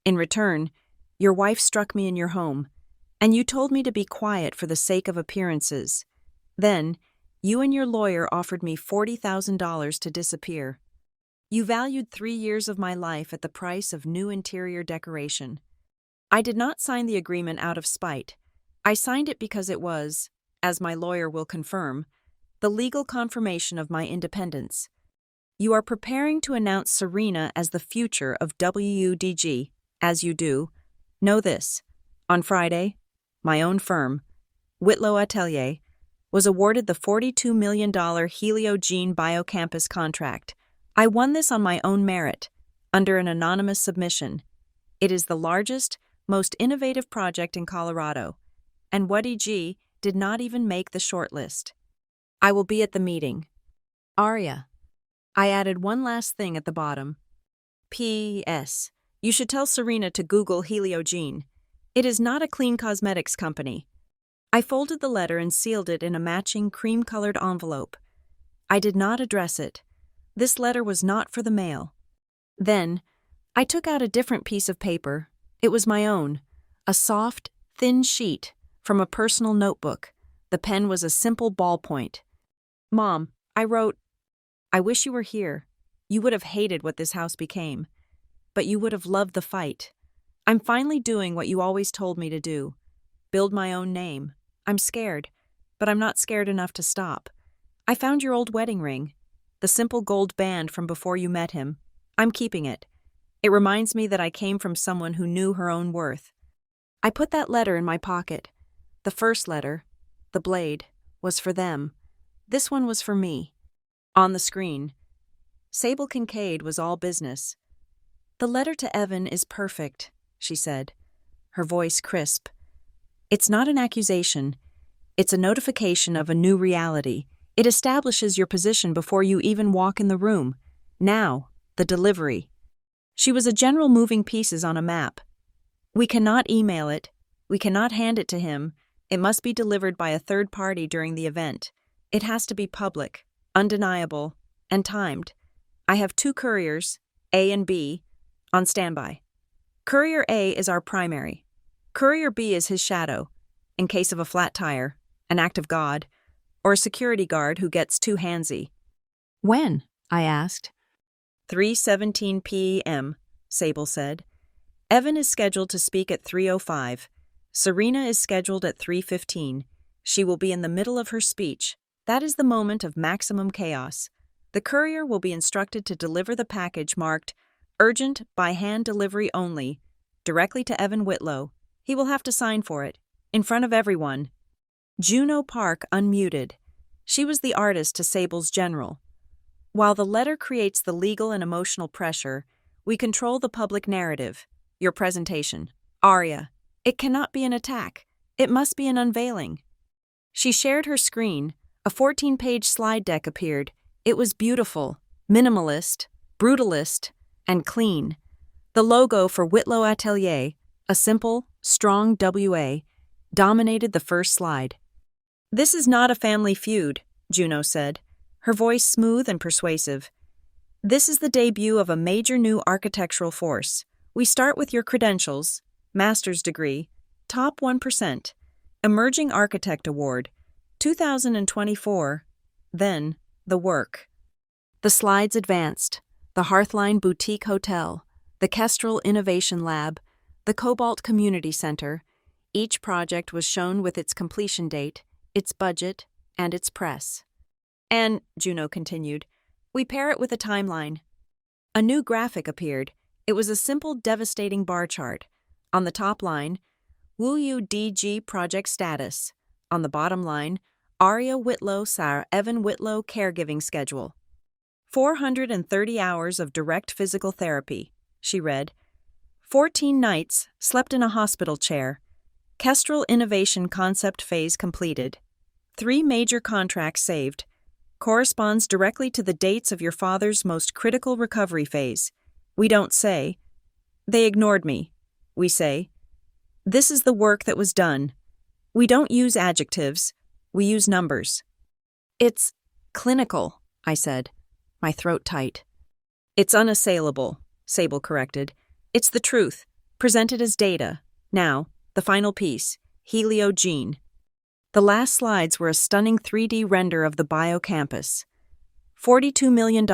[SPEAKER 1] In return, your wife struck me in your home, and you told me to be quiet for the sake of appearances. Then, you and your lawyer offered me $40,000 to disappear. You valued 3 years of my life at the price of new interior decoration. I did not sign the agreement out of spite. I signed it because it was, as my lawyer will confirm, the legal confirmation of my independence. You are preparing to announce Serena as the future of WUDG, as you do. Know this. On Friday, my own firm, Whitlow Atelier, was awarded the $42 million Heliogene Biocampus contract. I won this on my own merit, under an anonymous submission. It is the largest, most innovative project in Colorado, and WUDG did not even make the shortlist. I will be at the meeting. Arya. I added one last thing at the bottom. P.S. You should tell Serena to Google Heliogene. It is not a clean cosmetics company. I folded the letter and sealed it in a matching cream-colored envelope. I did not address it. This letter was not for the mail. Then, I took out a different piece of paper. It was my own, a soft, thin sheet from a personal notebook. The pen was a simple ballpoint. Mom, I wrote, I wish you were here. You would have hated what this house became, but you would have loved the fight. I'm finally doing what you always told me to do. Build my own name. I'm scared, but I'm not scared enough to stop. I found your old wedding ring, the simple gold band from before you met him. I'm keeping it. It reminds me that I came from someone who knew her own worth. I put that letter in my pocket. The first letter, the blade, was for them. This one was for me. On the screen, Sable Kincaid was all business. The letter to Evan is perfect, she said, her voice crisp. It's not an accusation. It's a notification of a new reality. It establishes your position before you even walk in the room. Now, the delivery. She was a general moving pieces on a map. We cannot email it. We cannot hand it to him. It must be delivered by a third party during the event. It has to be public, undeniable, and timed. I have 2 couriers, A and B, on standby. Courier A is our primary. Courier B is his shadow, in case of a flat tire, an act of God, or a security guard who gets too handsy. When? I asked. 3:17 p.m., Sable said. Evan is scheduled to speak at 3:05. Serena is scheduled at 3:15. She will be in the middle of her speech. That is the moment of maximum chaos. The courier will be instructed to deliver the package marked Urgent by hand delivery only, directly to Evan Whitlow. He will have to sign for it, in front of everyone. Juno Park unmuted. She was the artist to Sable's general. While the letter creates the legal and emotional pressure, we control the public narrative. Your presentation. Aria. It cannot be an attack. It must be an unveiling. She shared her screen. A 14-page slide deck appeared. It was beautiful, minimalist, brutalist, and clean. The logo for Whitlow Atelier, a simple, strong WA, dominated the first slide. This is not a family feud, Juno said, her voice smooth and persuasive. This is the debut of a major new architectural force. We start with your credentials, master's degree, top 1%, Emerging Architect Award, 2024, then the work. The slides advanced. The Hearthline Boutique Hotel, the Kestrel Innovation Lab, the Cobalt Community Center. Each project was shown with its completion date, its budget, and its press. And, Juno continued, we pair it with a timeline. A new graphic appeared. It was a simple, devastating bar chart. On the top line, Wu Yu DG project status. On the bottom line, Aria Whitlow Sarah Evan Whitlow caregiving schedule. 430 hours of direct physical therapy, she read. 14 nights, slept in a hospital chair. Kestrel Innovation Concept Phase completed. 3 major contracts saved. Corresponds directly to the dates of your father's most critical recovery phase. We don't say, they ignored me. We say, this is the work that was done. We don't use adjectives. We use numbers. It's clinical, I said, my throat tight. It's unassailable, Sable corrected. It's the truth, presented as data. Now, the final piece, Heliogene. The last slides were a stunning 3D render of the biocampus. $42 million,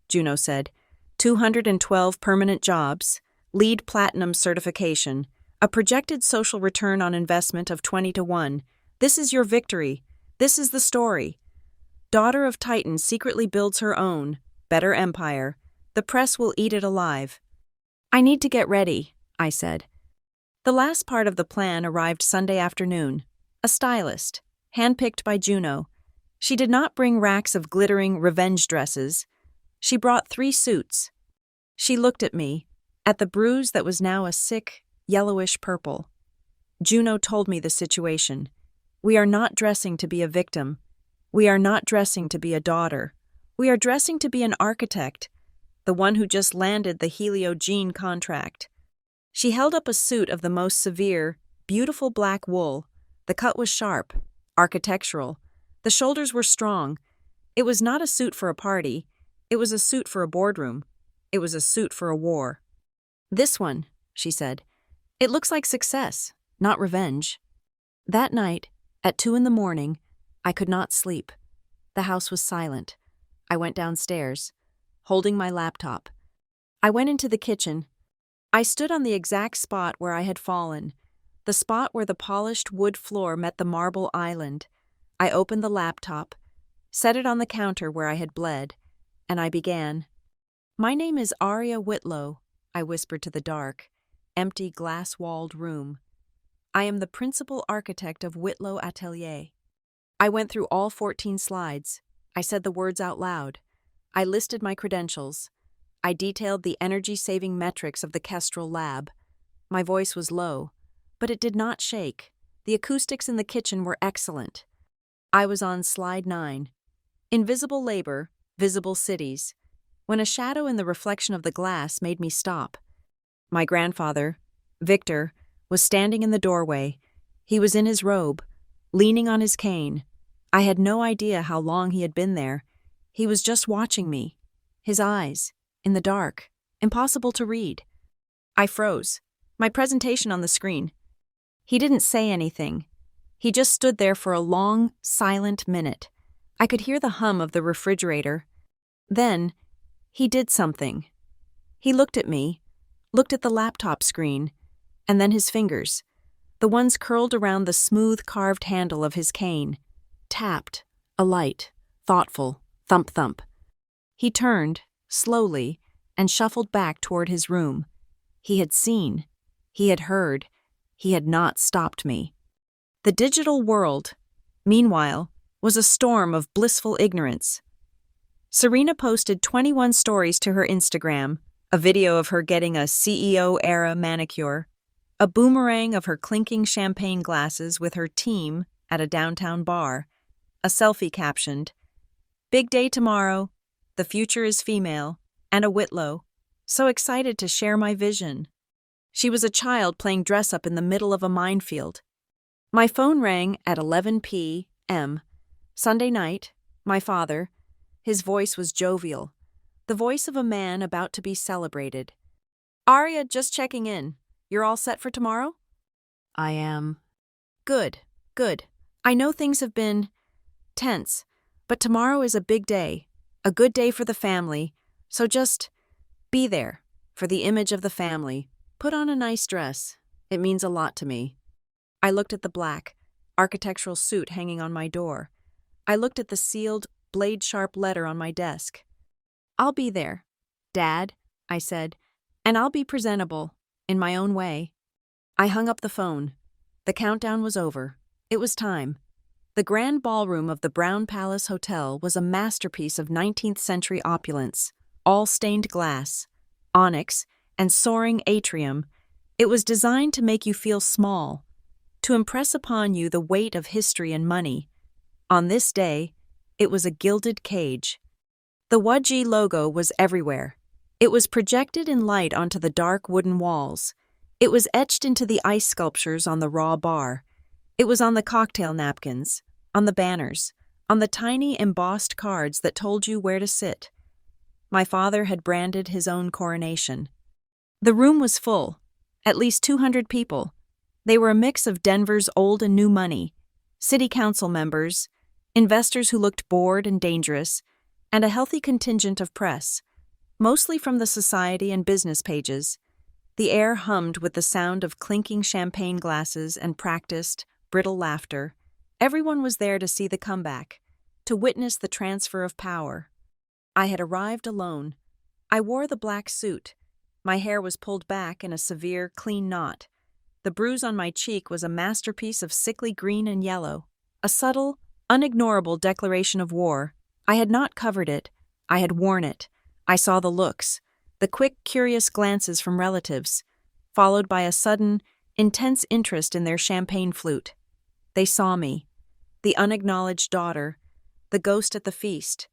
[SPEAKER 1] Juno said. 212 permanent jobs, LEED Platinum certification, a projected social return on investment of 20-1. This is your victory. This is the story. Daughter of Titan secretly builds her own, better empire. The press will eat it alive. I need to get ready, I said. The last part of the plan arrived Sunday afternoon. A stylist, handpicked by Juno. She did not bring racks of glittering revenge dresses. She brought 3 suits. She looked at me, at the bruise that was now a sick, yellowish purple. Juno told me the situation. We are not dressing to be a victim. We are not dressing to be a daughter. We are dressing to be an architect, the one who just landed the Heliogene contract. She held up a suit of the most severe, beautiful black wool. The cut was sharp, architectural. The shoulders were strong. It was not a suit for a party. It was a suit for a boardroom. It was a suit for a war. "This one," she said. "It looks like success, not revenge." That night, at 2 a.m, I could not sleep. The house was silent. I went downstairs, holding my laptop. I went into the kitchen. I stood on the exact spot where I had fallen, the spot where the polished wood floor met the marble island. I opened the laptop, set it on the counter where I had bled, and I began. "My name is Aria Whitlow," I whispered to the dark, empty glass-walled room. "I am the principal architect of Whitlow Atelier." I went through all 14 slides. I said the words out loud. I listed my credentials. I detailed the energy-saving metrics of the Kestrel lab. My voice was low, but it did not shake. The acoustics in the kitchen were excellent. I was on slide 9. Invisible labor, visible cities. When a shadow in the reflection of the glass made me stop. My grandfather, Victor, was standing in the doorway. He was in his robe, leaning on his cane. I had no idea how long he had been there. He was just watching me. His eyes, in the dark, impossible to read. I froze, my presentation on the screen. He didn't say anything. He just stood there for a long, silent minute. I could hear the hum of the refrigerator. Then, he did something. He looked at me, looked at the laptop screen, and then his fingers, the ones curled around the smooth carved handle of his cane, tapped, a light, thoughtful, thump-thump. He turned, slowly, and shuffled back toward his room. He had seen, he had heard, he had not stopped me. The digital world, meanwhile, was a storm of blissful ignorance. Serena posted 21 stories to her Instagram, a video of her getting a CEO-era manicure, a boomerang of her clinking champagne glasses with her team at a downtown bar, a selfie captioned, "Big day tomorrow, the future is female," and a Whitlow, "So excited to share my vision." She was a child playing dress-up in the middle of a minefield. My phone rang at 11 p.m. Sunday night. My father, his voice was jovial, the voice of a man about to be celebrated. "Aria, just checking in. You're all set for tomorrow?" "I am." Good. I know things have been tense, but tomorrow is a big day, a good day for the family, so just be there for the image of the family. Put on a nice dress. It means a lot to me. I looked at the black, architectural suit hanging on my door. I looked at the sealed, blade-sharp letter on my desk. "I'll be there, Dad," I said, "and I'll be presentable, in my own way." I hung up the phone. The countdown was over. It was time. The grand ballroom of the Brown Palace Hotel was a masterpiece of 19th century opulence, all stained glass, onyx, and soaring atrium. It was designed to make you feel small, to impress upon you the weight of history and money. On this day, it was a gilded cage. The WG logo was everywhere. It was projected in light onto the dark wooden walls. It was etched into the ice sculptures on the raw bar. It was on the cocktail napkins, on the banners, on the tiny embossed cards that told you where to sit. My father had branded his own coronation. The room was full, at least 200 people. They were a mix of Denver's old and new money, city council members, investors who looked bored and dangerous, and a healthy contingent of press, mostly from the society and business pages. The air hummed with the sound of clinking champagne glasses and practiced, brittle laughter. Everyone was there to see the comeback, to witness the transfer of power. I had arrived alone. I wore the black suit. My hair was pulled back in a severe, clean knot. The bruise on my cheek was a masterpiece of sickly green and yellow, a subtle, unignorable declaration of war. I had not covered it. I had worn it. I saw the looks, the quick, curious glances from relatives, followed by a sudden, intense interest in their champagne flute. They saw me, the unacknowledged daughter, the ghost at the feast,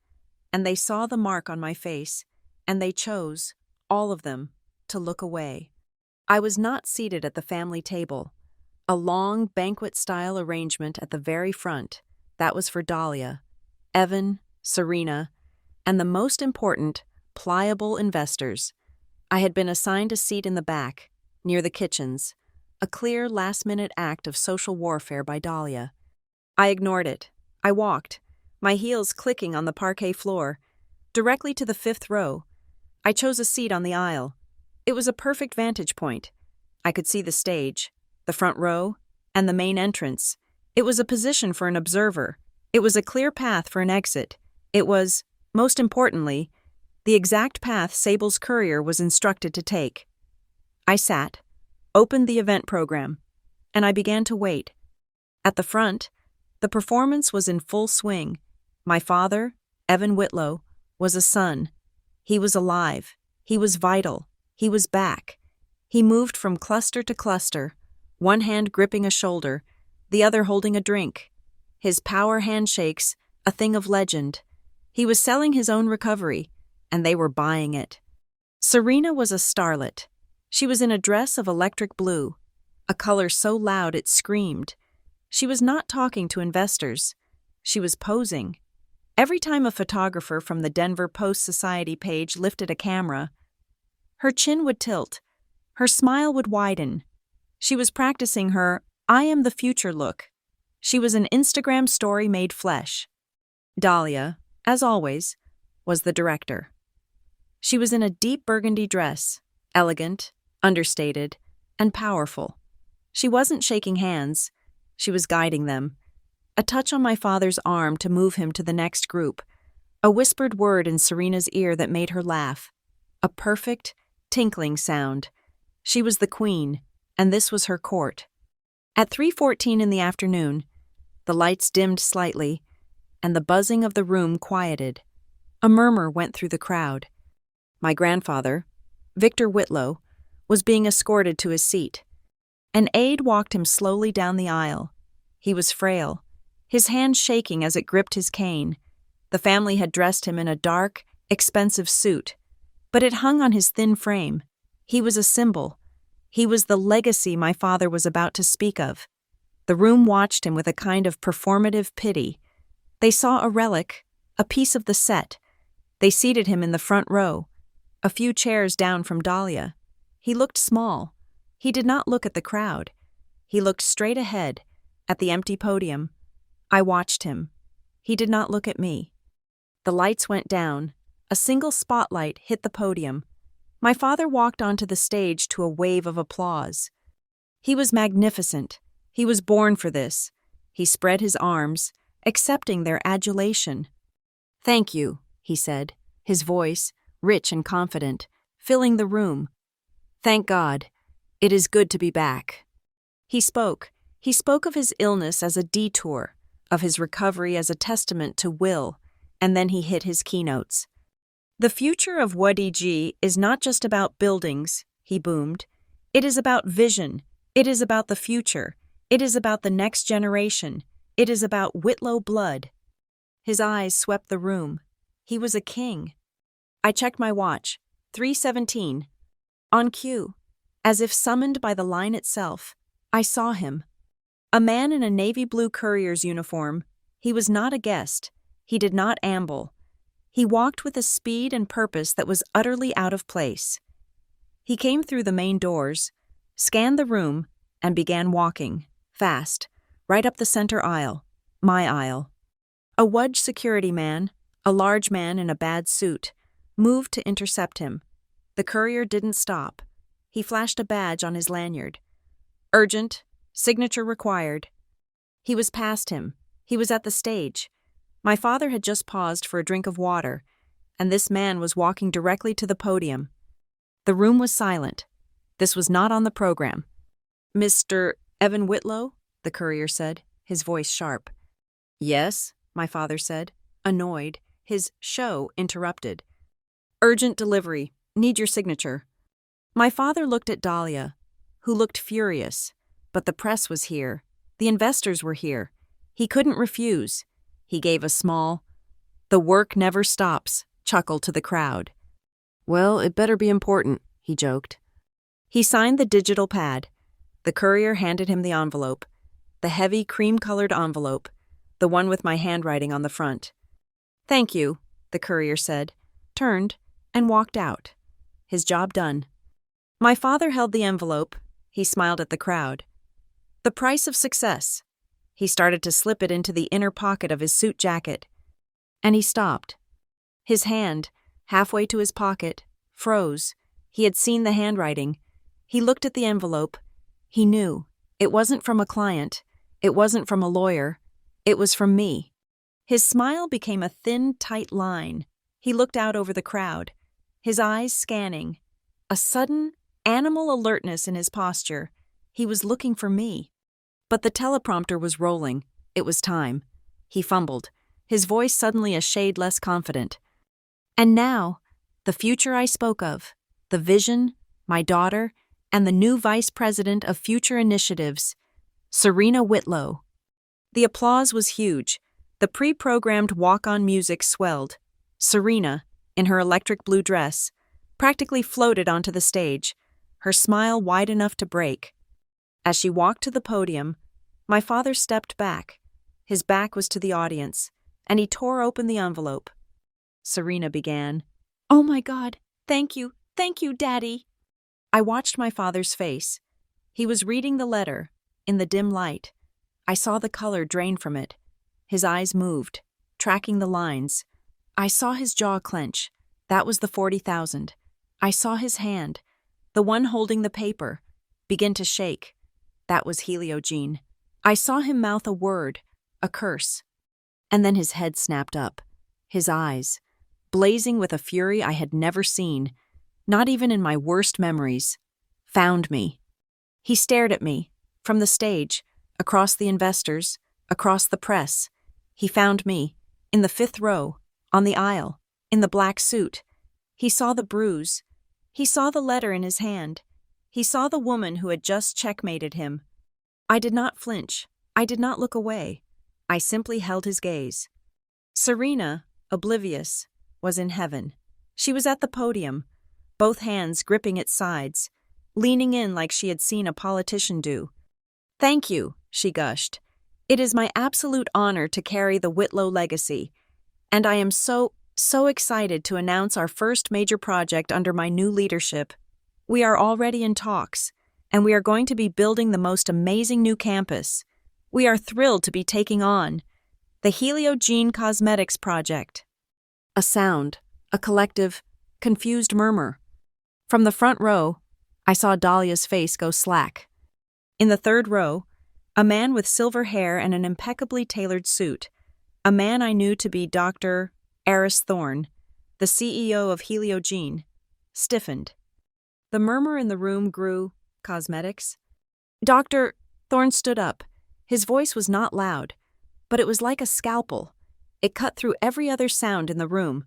[SPEAKER 1] and they saw the mark on my face, and they chose, all of them, to look away. I was not seated at the family table. A long, banquet-style arrangement at the very front. That was for Dahlia, Evan, Serena, and the most important, pliable investors. I had been assigned a seat in the back, near the kitchens, a clear last-minute act of social warfare by Dahlia. I ignored it. I walked, my heels clicking on the parquet floor, directly to the 5th row. I chose a seat on the aisle. It was a perfect vantage point. I could see the stage, the front row, and the main entrance. It was a position for an observer. It was a clear path for an exit. It was, most importantly, the exact path Sable's courier was instructed to take. I sat, opened the event program, and I began to wait. At the front, the performance was in full swing. My father, Evan Whitlow, was a son. He was alive. He was vital. He was back. He moved from cluster to cluster, one hand gripping a shoulder, the other holding a drink. His power handshakes, a thing of legend. He was selling his own recovery, and they were buying it. Serena was a starlet. She was in a dress of electric blue, a color so loud it screamed. She was not talking to investors. She was posing. Every time a photographer from the Denver Post-Society page lifted a camera, her chin would tilt, her smile would widen. She was practicing her "I am the future" look. She was an Instagram story made flesh. Dahlia, as always, was the director. She was in a deep burgundy dress, elegant, understated, and powerful. She wasn't shaking hands. She was guiding them. A touch on my father's arm to move him to the next group. A whispered word in Serena's ear that made her laugh. A perfect, tinkling sound. She was the queen, and this was her court. At 3:14 in the afternoon, the lights dimmed slightly, and the buzzing of the room quieted. A murmur went through the crowd. My grandfather, Victor Whitlow, was being escorted to his seat. An aide walked him slowly down the aisle. He was frail, his hand shaking as it gripped his cane. The family had dressed him in a dark, expensive suit, but it hung on his thin frame. He was a symbol. He was the legacy my father was about to speak of. The room watched him with a kind of performative pity. They saw a relic, a piece of the set. They seated him in the front row, a few chairs down from Dahlia. He looked small. He did not look at the crowd. He looked straight ahead, at the empty podium. I watched him. He did not look at me. The lights went down. A single spotlight hit the podium. My father walked onto the stage to a wave of applause. He was magnificent. He was born for this. He spread his arms, accepting their adulation. "Thank you," he said, his voice, rich and confident, filling the room. "Thank God. It is good to be back." He spoke. He spoke of his illness as a detour, of his recovery as a testament to will, and then he hit his keynotes. "The future of WDG is not just about buildings," he boomed. "It is about vision. It is about the future. It is about the next generation. It is about Whitlow blood." His eyes swept the room. He was a king. I checked my watch. 3:17. On cue, as if summoned by the line itself, I saw him. A man in a navy blue courier's uniform. He was not a guest. He did not amble. He walked with a speed and purpose that was utterly out of place. He came through the main doors, scanned the room, and began walking, fast, right up the center aisle, my aisle. A WUDG security man, a large man in a bad suit, moved to intercept him. The courier didn't stop. He flashed a badge on his lanyard. "Urgent, signature required." He was past him. He was at the stage. My father had just paused for a drink of water, and this man was walking directly to the podium. The room was silent. This was not on the program. "Mr. Evan Whitlow?" the courier said, his voice sharp. "Yes," my father said, annoyed, his show interrupted. "Urgent delivery. Need your signature." My father looked at Dahlia, who looked furious, but the press was here. The investors were here. He couldn't refuse. He gave a small, "The work never stops," chuckle to the crowd. "Well, it better be important," he joked. He signed the digital pad. The courier handed him the envelope, the heavy cream-colored envelope, the one with my handwriting on the front. "Thank you," the courier said, turned, and walked out. his job done. My father held the envelope. He smiled at the crowd. The price of success. He started to slip it into the inner pocket of his suit jacket. And he stopped. His hand, halfway to his pocket, froze. He had seen the handwriting. He looked at the envelope. He knew. It wasn't from a client. It wasn't from a lawyer. It was from me. His smile became a thin, tight line. He looked out over the crowd, his eyes scanning. A sudden, animal alertness in his posture. He was looking for me. But the teleprompter was rolling. It was time. He fumbled, his voice suddenly a shade less confident. And now, the future I spoke of, the vision, my daughter, and the new vice president of future initiatives, Serena Whitlow. The applause was huge. The pre-programmed walk-on music swelled. Serena, in her electric blue dress, practically floated onto the stage, her smile wide enough to break. As she walked to the podium, my father stepped back. His back was to the audience, and he tore open the envelope. Serena began, "Oh my God, thank you, Daddy." I watched my father's face. He was reading the letter, in the dim light. I saw the color drain from it. His eyes moved, tracking the lines. I saw his jaw clench. That was the 40,000. I saw his hand, the one holding the paper, begin to shake. That was Heliogene. I saw him mouth a word, a curse. And then his head snapped up. His eyes, blazing with a fury I had never seen, not even in my worst memories, found me. He stared at me, from the stage, across the investors, across the press. He found me, in the 5th row, on the aisle, in the black suit. He saw the bruise. He saw the letter in his hand. He saw the woman who had just checkmated him. I did not flinch. I did not look away. I simply held his gaze. Serena, oblivious, was in heaven. She was at the podium, both hands gripping its sides, leaning in like she had seen a politician do. "Thank you," she gushed. "It is my absolute honor to carry the Whitlow legacy, and I am so excited to announce our first major project under my new leadership. We are already in talks, and we are going to be building the most amazing new campus. We are thrilled to be taking on the Heliogene Cosmetics project." A sound, a collective, confused murmur. From the front row, I saw Dahlia's face go slack. In the 3rd row, a man with silver hair and an impeccably tailored suit, a man I knew to be Dr. Eris Thorne, the CEO of Heliogene, stiffened. The murmur in the room grew. Cosmetics? Dr. Thorne stood up. His voice was not loud, but it was like a scalpel. It cut through every other sound in the room.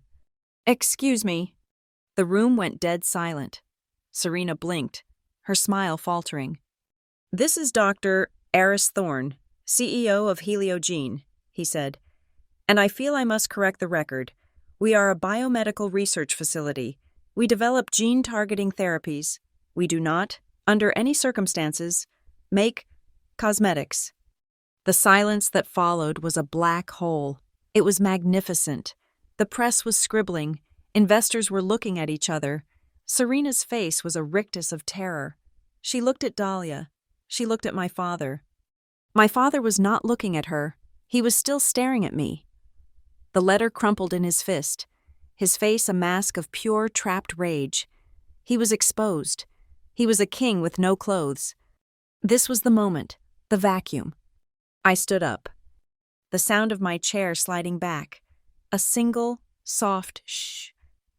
[SPEAKER 1] "Excuse me." The room went dead silent. Serena blinked, her smile faltering. "This is Dr. Eris Thorne, CEO of Heliogene," he said. "And I feel I must correct the record. We are a biomedical research facility. We develop gene-targeting therapies. We do not, under any circumstances, make cosmetics." The silence that followed was a black hole. It was magnificent. The press was scribbling. Investors were looking at each other. Serena's face was a rictus of terror. She looked at Dahlia. She looked at my father. My father was not looking at her. He was still staring at me. The letter crumpled in his fist, his face a mask of pure, trapped rage. He was exposed. He was a king with no clothes. This was the moment, the vacuum. I stood up. The sound of my chair sliding back, a single, soft shh,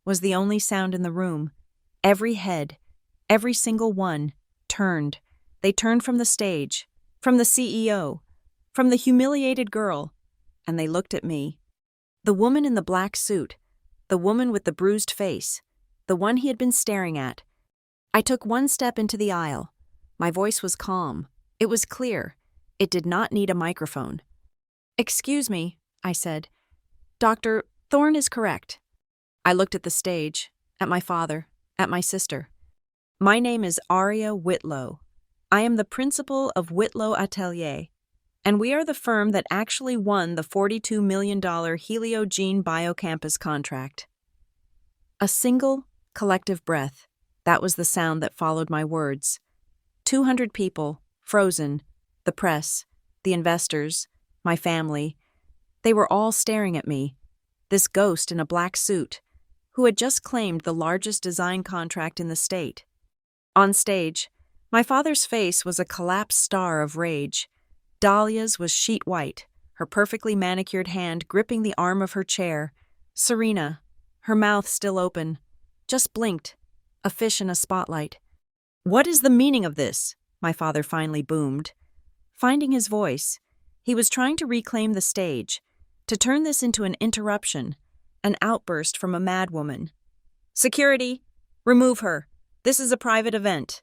[SPEAKER 1] was the only sound in the room. Every head, every single one, turned. They turned from the stage, from the CEO, from the humiliated girl, and they looked at me. The woman in the black suit, the woman with the bruised face, the one he had been staring at. I took one step into the aisle. My voice was calm. It was clear. It did not need a microphone. "Excuse me," I said. "Dr. Thorne is correct." I looked at the stage, at my father, at my sister. "My name is Aria Whitlow. I am the principal of Whitlow Atelier, and we are the firm that actually won the $42 million Heliogene Biocampus contract." A single, collective breath. That was the sound that followed my words. 200 people, frozen, the press, the investors, my family. They were all staring at me, this ghost in a black suit, who had just claimed the largest design contract in the state. On stage, my father's face was a collapsed star of rage. Dahlia's was sheet white, her perfectly manicured hand gripping the arm of her chair. Serena, her mouth still open, just blinked, a fish in a spotlight. "What is the meaning of this?" my father finally boomed. Finding his voice, he was trying to reclaim the stage, to turn this into an interruption, an outburst from a madwoman. "Security, remove her. This is a private event."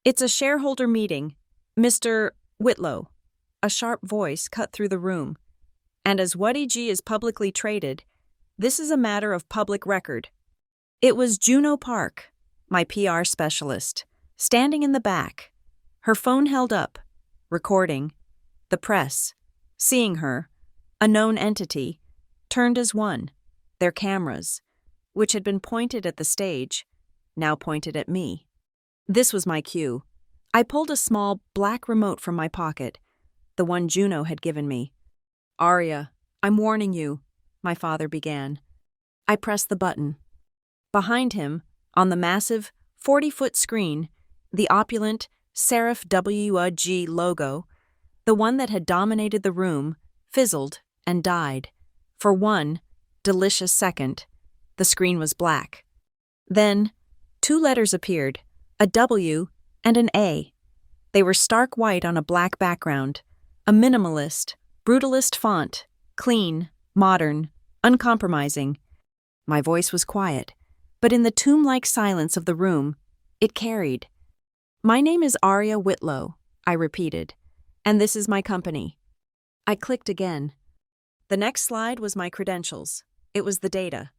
[SPEAKER 1] "It's a shareholder meeting, Mr. Whitlow." A sharp voice cut through the room. "And as WhatEG is publicly traded, this is a matter of public record." It was Juno Park, my PR specialist, standing in the back, her phone held up, recording. The press, seeing her, a known entity, turned as one, their cameras, which had been pointed at the stage, now pointed at me. This was my cue. I pulled a small black remote from my pocket, the one Juno had given me. "Arya, I'm warning you," my father began. I pressed the button. Behind him, on the massive 40-foot screen, the opulent serif WG logo, the one that had dominated the room, fizzled and died. For one delicious second, the screen was black. Then, 2 letters appeared, a W and an A. They were stark white on a black background, a minimalist, brutalist font, clean, modern, uncompromising. My voice was quiet, but in the tomb-like silence of the room, it carried. "My name is Arya Whitlow," I repeated, "and this is my company." I clicked again. The next slide was my credentials. It was the data.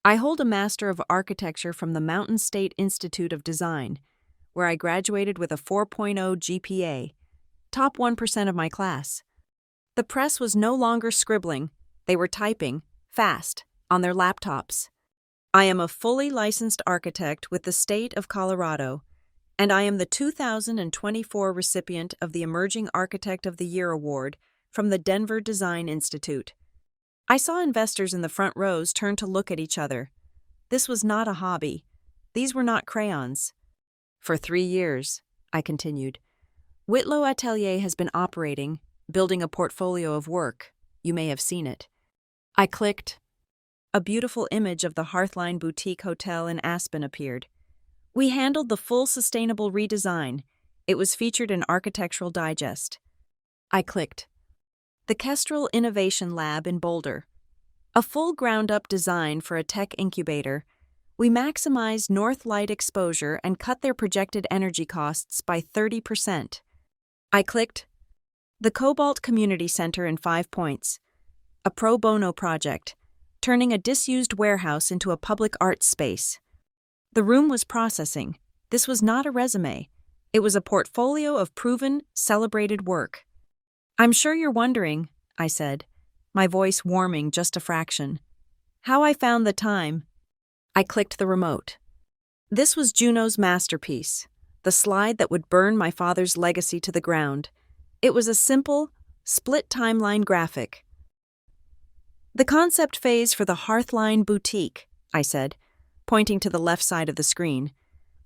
[SPEAKER 1] I hold a Master of Architecture from the Mountain State Institute of Design, where I graduated with a 4.0 GPA, top 1% of my class. The press was no longer scribbling, they were typing, fast, on their laptops. "I am a fully licensed architect with the state of Colorado, and I am the 2024 recipient of the Emerging Architect of the Year Award from the Denver Design Institute." I saw investors in the front rows turn to look at each other. This was not a hobby. These were not crayons. "For 3 years," I continued, "Whitlow Atelier has been operating, building a portfolio of work. You may have seen it." I clicked. A beautiful image of the Hearthline Boutique Hotel in Aspen appeared. "We handled the full sustainable redesign. It was featured in Architectural Digest." I clicked. The Kestrel Innovation Lab in Boulder. A full ground-up design for a tech incubator. We maximized north light exposure and cut their projected energy costs by 30%. I clicked. The Cobalt Community Center in 5 Points. A pro bono project, turning a disused warehouse into a public arts space. The room was processing. This was not a resume. It was a portfolio of proven, celebrated work. "I'm sure you're wondering," I said, my voice warming just a fraction, "how I found the time." I clicked the remote. This was Juno's masterpiece, the slide that would burn my father's legacy to the ground. It was a simple, split timeline graphic. "The concept phase for the Hearthline Boutique," I said, pointing to the left side of the screen,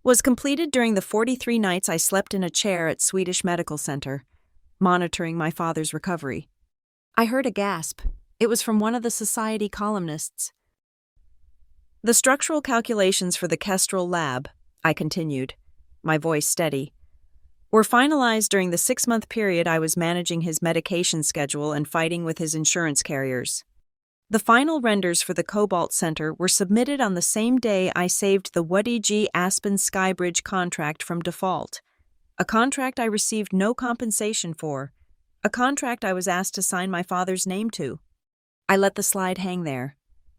[SPEAKER 1] "was completed during the 43 nights I slept in a chair at Swedish Medical Center, monitoring my father's recovery." I heard a gasp. It was from one of the Society columnists. "The structural calculations for the Kestrel lab," I continued, my voice steady, "were finalized during the 6-month period I was managing his medication schedule and fighting with his insurance carriers. The final renders for the Cobalt Center were submitted on the same day I saved the WhatEG Aspen Skybridge contract from default, a contract I received no compensation for, a contract I was asked to sign my father's name to." I let the slide hang there.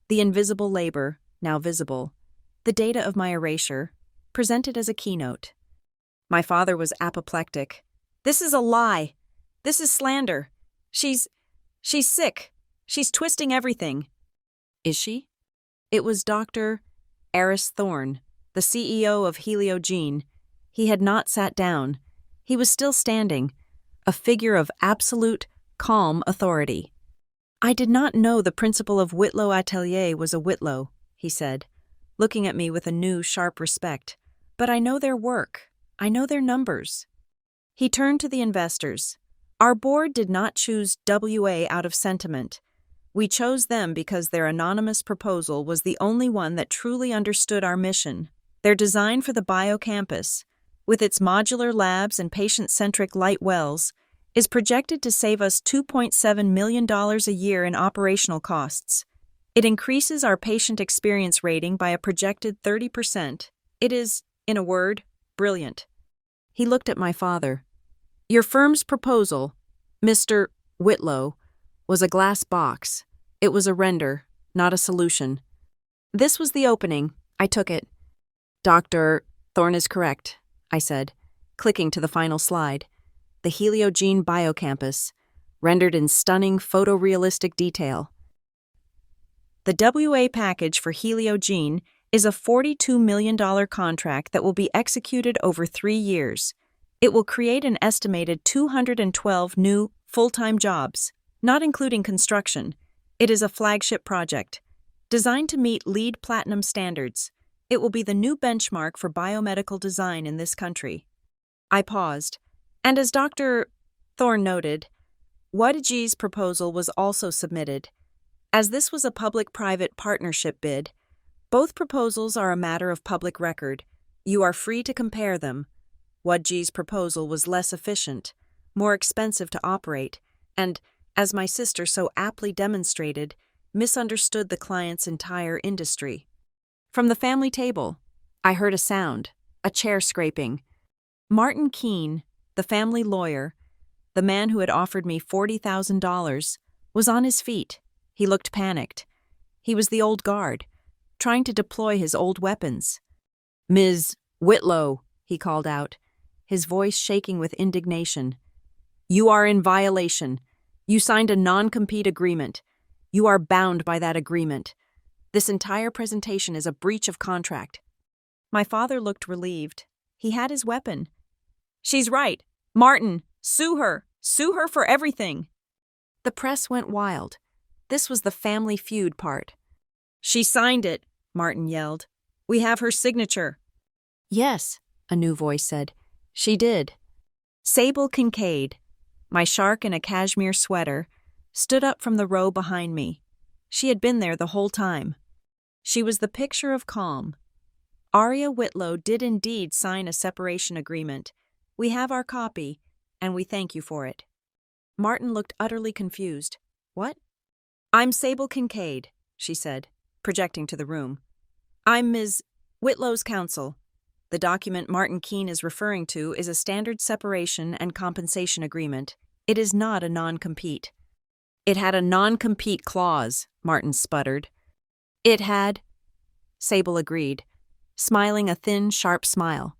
[SPEAKER 1] The invisible labor, now visible, the data of my erasure, presented as a keynote. My father was apoplectic. "This is a lie. This is slander. She's sick. She's twisting everything." "Is she?" It was Dr. Eris Thorne, the CEO of Heliogene. He had not sat down. He was still standing, a figure of absolute, calm authority. "I did not know the principal of Whitlow Atelier was a Whitlow," he said, looking at me with a new, sharp respect. "But I know their work. I know their numbers." He turned to the investors. "Our board did not choose WA out of sentiment. We chose them because their anonymous proposal was the only one that truly understood our mission. Their design for the biocampus, with its modular labs and patient-centric light wells, is projected to save us $2.7 million a year in operational costs. It increases our patient experience rating by a projected 30%. It is, in a word, brilliant." He looked at my father. "Your firm's proposal, Mr. Whitlow, was a glass box. It was a render, not a solution. This was the opening. I took it." "Dr. Thorne is correct," I said, clicking to the final slide. "The Heliogene Biocampus, rendered in stunning photorealistic detail." The WA package for Heliogene is a $42 million contract that will be executed over 3 years. It will create an estimated 212 new, full-time jobs, not including construction. It is a flagship project, designed to meet LEED Platinum standards. It will be the new benchmark for biomedical design in this country. I paused, and as Dr. Thorne noted, WADG's proposal was also submitted. As this was a public-private partnership bid, both proposals are a matter of public record. You are free to compare them. WADG's proposal was less efficient, more expensive to operate, and, as my sister so aptly demonstrated, misunderstood the client's entire industry. From the family table, I heard a sound, a chair scraping. Martin Keene, the family lawyer, the man who had offered me $40,000, was on his feet. He looked panicked. He was the old guard, trying to deploy his old weapons. "Ms. Whitlow," he called out, his voice shaking with indignation. "You are in violation. You signed a non-compete agreement. You are bound by that agreement. This entire presentation is a breach of contract." My father looked relieved. He had his weapon. "She's right. Martin, sue her. Sue her for everything." The press went wild. This was the family feud part. "She signed it," Martin yelled. "We have her signature." "Yes," a new voice said. "She did." Sable Kincaid, my shark in a cashmere sweater, stood up from the row behind me. She had been there the whole time. She was the picture of calm. "Aria Whitlow did indeed sign a separation agreement. We have our copy, and we thank you for it." Martin looked utterly confused. "What?" "I'm Sable Kincaid," she said, projecting to the room. "I'm Ms. Whitlow's counsel. The document Martin Keene is referring to is a standard separation and compensation agreement. It is not a non-compete." "It had a non-compete clause," Martin sputtered. "It had," Sable agreed, smiling a thin, sharp smile.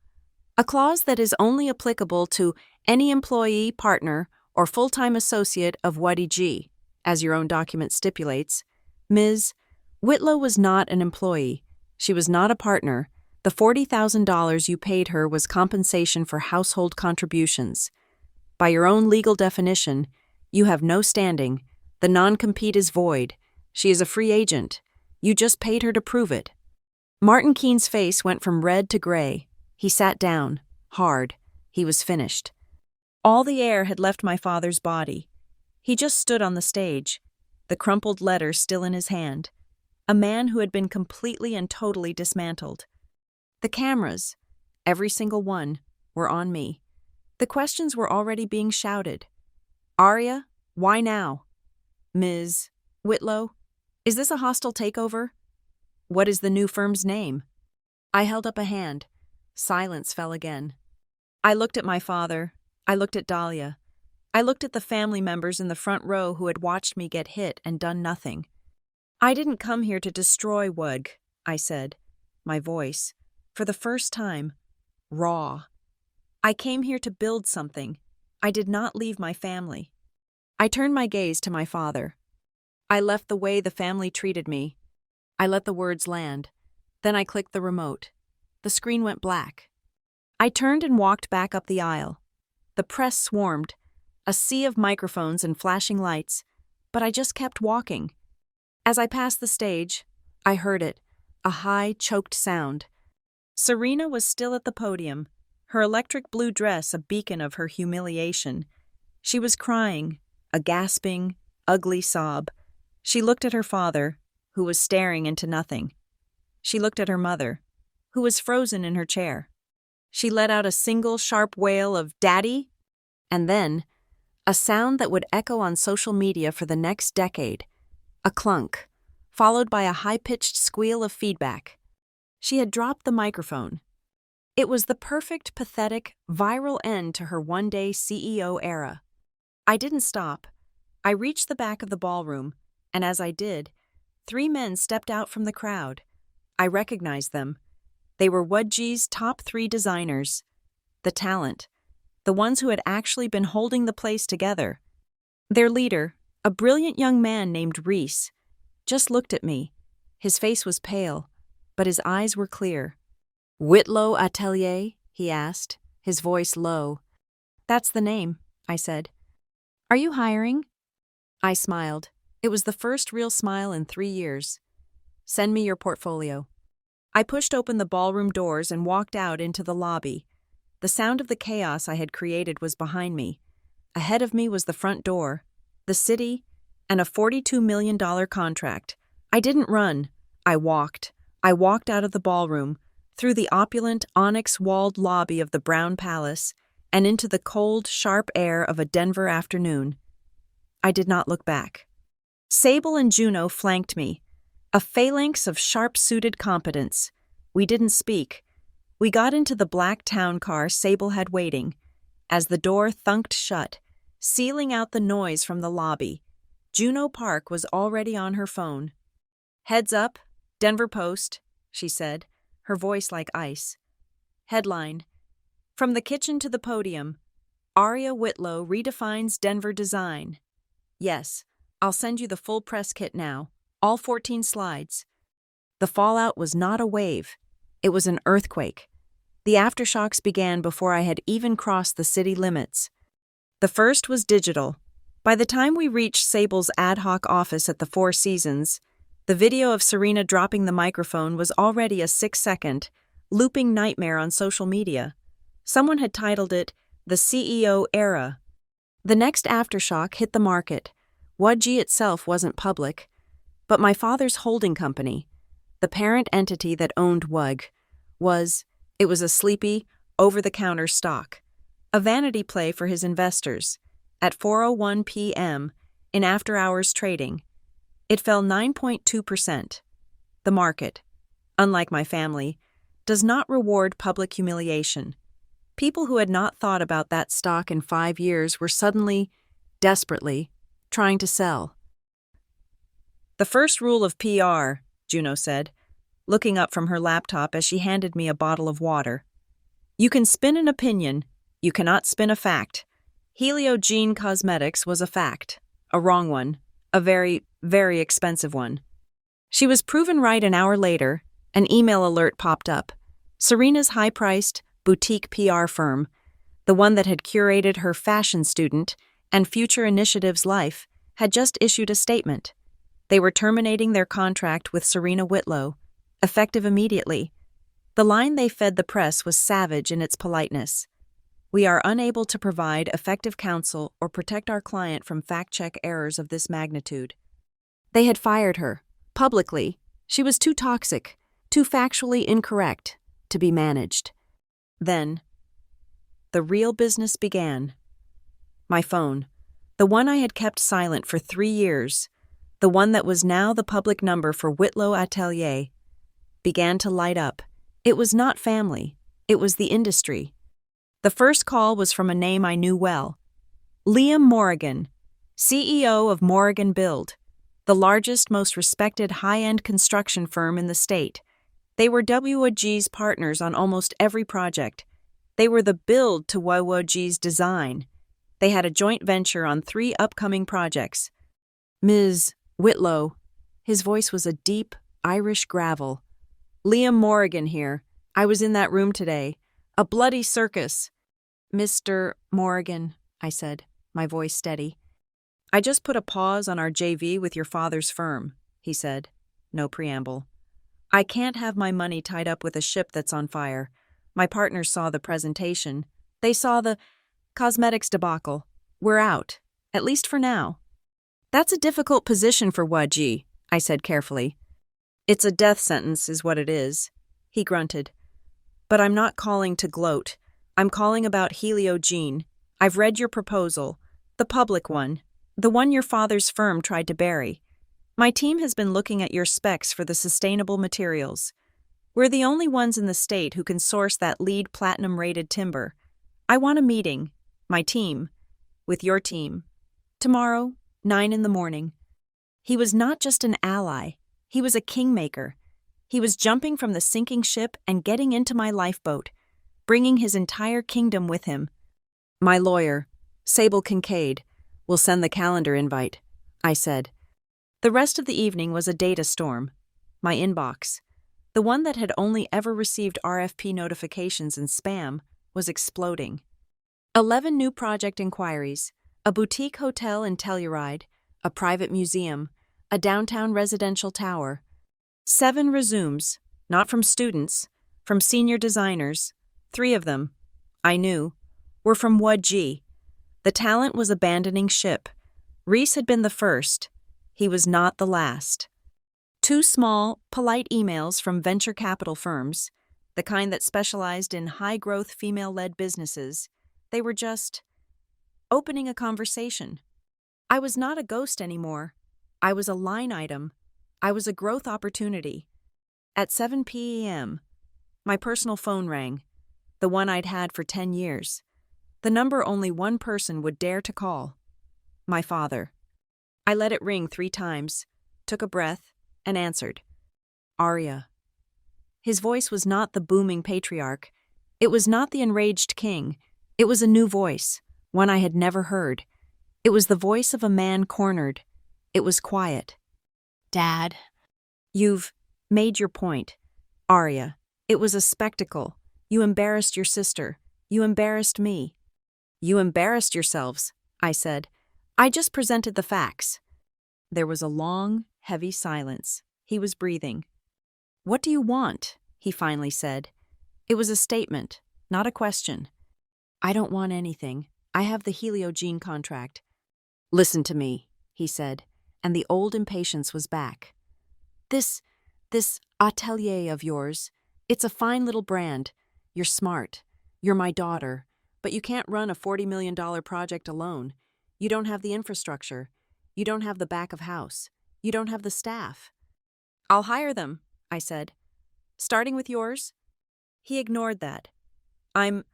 [SPEAKER 1] "A clause that is only applicable to any employee, partner, or full-time associate of WADG, as your own document stipulates. Ms. Whitlow was not an employee. She was not a partner. The $40,000 you paid her was compensation for household contributions. By your own legal definition, you have no standing. The non-compete is void. She is a free agent. You just paid her to prove it." Martin Keene's face went from red to gray. He sat down, hard. He was finished. All the air had left my father's body. He just stood on the stage, the crumpled letter still in his hand. A man who had been completely and totally dismantled. The cameras, every single one, were on me. The questions were already being shouted. "Aria, why now? Ms. Whitlow, is this a hostile takeover? What is the new firm's name?" I held up a hand. Silence fell again. I looked at my father. I looked at Dahlia. I looked at the family members in the front row who had watched me get hit and done nothing. "I didn't come here to destroy WADG," I said, my voice, for the first time, raw. "I came here to build something. I did not leave my family." I turned my gaze to my father. I left the way the family treated me. I let the words land. Then I clicked the remote. The screen went black. I turned and walked back up the aisle. The press swarmed, a sea of microphones and flashing lights, but I just kept walking. As I passed the stage, I heard it, a high, choked sound. Serena was still at the podium, her electric blue dress a beacon of her humiliation. She was crying, a gasping, ugly sob. She looked at her father, who was staring into nothing. She looked at her mother, who was frozen in her chair. She let out a single sharp wail of "Daddy!" and then a sound that would echo on social media for the next decade. A clunk, followed by a high-pitched squeal of feedback. She had dropped the microphone. It was the perfect, pathetic, viral end to her one-day CEO era. I didn't stop. I reached the back of the ballroom, and as I did, 3 men stepped out from the crowd. I recognized them. They were Wudjee's top 3 designers. The talent. The ones who had actually been holding the place together. Their leader, a brilliant young man named Reese, just looked at me. His face was pale, but his eyes were clear. "Whitlow Atelier?" he asked, his voice low. "That's the name," I said. "Are you hiring?" I smiled. It was the first real smile in 3 years. "Send me your portfolio." I pushed open the ballroom doors and walked out into the lobby. The sound of the chaos I had created was behind me. Ahead of me was the front door, the city, and a $42 million contract. I didn't run. I walked. I walked out of the ballroom, through the opulent, onyx-walled lobby of the Brown Palace, and into the cold, sharp air of a Denver afternoon. I did not look back. Sable and Juno flanked me, a phalanx of sharp-suited competence. We didn't speak. We got into the black town car Sable had waiting. As the door thunked shut, sealing out the noise from the lobby, Juno Park was already on her phone. "Heads up, Denver Post," she said, her voice like ice. Headline: "From the kitchen to the podium, Aria Whitlow redefines Denver design." Yes, I'll send you the full press kit now, all 14 slides. The fallout was not a wave. It was an earthquake. The aftershocks began before I had even crossed the city limits. The first was digital. By the time we reached Sable's ad hoc office at the Four Seasons, the video of Serena dropping the microphone was already a 6-second, looping nightmare on social media. Someone had titled it, "The CEO Era." The next aftershock hit the market. Wudjee itself wasn't public, but my father's holding company, the parent entity that owned Wug, it was a sleepy, over-the-counter stock, a vanity play for his investors. At 4:01 p.m., in after-hours trading, it fell 9.2%. The market, unlike my family, does not reward public humiliation. People who had not thought about that stock in 5 years were suddenly, desperately, trying to sell. "The first rule of PR," Juno said, looking up from her laptop as she handed me a bottle of water. "You can spin an opinion, you cannot spin a fact. Heliogene Cosmetics was a fact, a wrong one, a very, very expensive one." She was proven right an hour later. An email alert popped up. Serena's high-priced, boutique PR firm, the one that had curated her fashion student and future initiative's life, had just issued a statement. They were terminating their contract with Serena Whitlow, effective immediately. The line they fed the press was savage in its politeness. "We are unable to provide effective counsel or protect our client from fact-check errors of this magnitude." They had fired her, publicly. She was too toxic, too factually incorrect, to be managed. Then, the real business began. My phone, the one I had kept silent for 3 years, the one that was now the public number for Whitlow Atelier, began to light up. It was not family. It was the industry. The first call was from a name I knew well. Liam Morrigan, CEO of Morrigan Build, the largest, most respected high-end construction firm in the state. They were Wudjee's partners on almost every project. They were the build to Wudjee's design. They had a joint venture on 3 upcoming projects. "Ms. Whitlow," his voice was a deep, Irish gravel. "Liam Morrigan here, I was in that room today. A bloody circus. Mr. Morrigan, I said, my voice steady. I just put a pause on our JV with your father's firm, he said. No preamble. I can't have my money tied up with a ship that's on fire. My partners saw the presentation. They saw the cosmetics debacle. We're out, at least for now. That's a difficult position for Waji, I said carefully. It's a death sentence is what it is, he grunted. But I'm not calling to gloat. I'm calling about Heliogene. I've read your proposal, the public one, the one your father's firm tried to bury. My team has been looking at your specs for the sustainable materials. We're the only ones in the state who can source that LEED platinum-rated timber. I want a meeting, my team, with your team. Tomorrow, 9 a.m. He was not just an ally. He was a kingmaker. He was jumping from the sinking ship and getting into my lifeboat, bringing his entire kingdom with him. My lawyer, Sable Kincaid, will send the calendar invite, I said. The rest of the evening was a data storm. My inbox, the one that had only ever received RFP notifications and spam, was exploding. 11 new project inquiries, a boutique hotel in Telluride, a private museum, a downtown residential tower. 7 resumes, not from students, from senior designers. 3 of them, I knew, were from Waji. The talent was abandoning ship. Reese had been the first. He was not the last. 2 small, polite emails from venture capital firms, the kind that specialized in high-growth female-led businesses. They were just opening a conversation. I was not a ghost anymore. I was a line item. I was a growth opportunity. At 7 p.m., my personal phone rang, the one I'd had for 10 years. The number only one person would dare to call. My father. I let it ring 3 times, took a breath, and answered. Arya. His voice was not the booming patriarch. It was not the enraged king. It was a new voice, one I had never heard. It was the voice of a man cornered. It was quiet. Dad. You've made your point. Arya, it was a spectacle. You embarrassed your sister. You embarrassed me. You embarrassed yourselves, I said. I just presented the facts. There was a long, heavy silence. He was breathing. What do you want? He finally said. It was a statement, not a question. I don't want anything. I have the Heliogene contract. Listen to me, he said, and the old impatience was back. This atelier of yours, it's a fine little brand. You're smart. You're my daughter. But you can't run a $40 million project alone. You don't have the infrastructure. You don't have the back of house. You don't have the staff. I'll hire them, I said. Starting with yours? He ignored that. I'm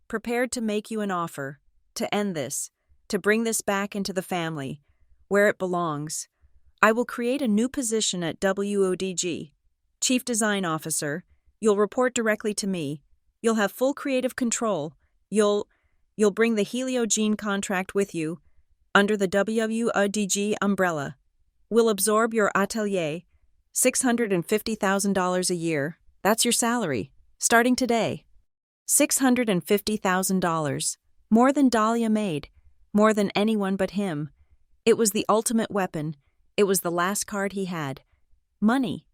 [SPEAKER 1] prepared to make you an offer, to end this, to bring this back into the family, where it belongs. I will create a new position at WODG, Chief Design Officer. You'll report directly to me. You'll have full creative control. You'll bring the Heliogene contract with you, under the WODG umbrella. We'll absorb your atelier, $650,000 a year. That's your salary, starting today. $650,000. More than Dahlia made. More than anyone but him. It was the ultimate weapon. It was the last card he had. Money.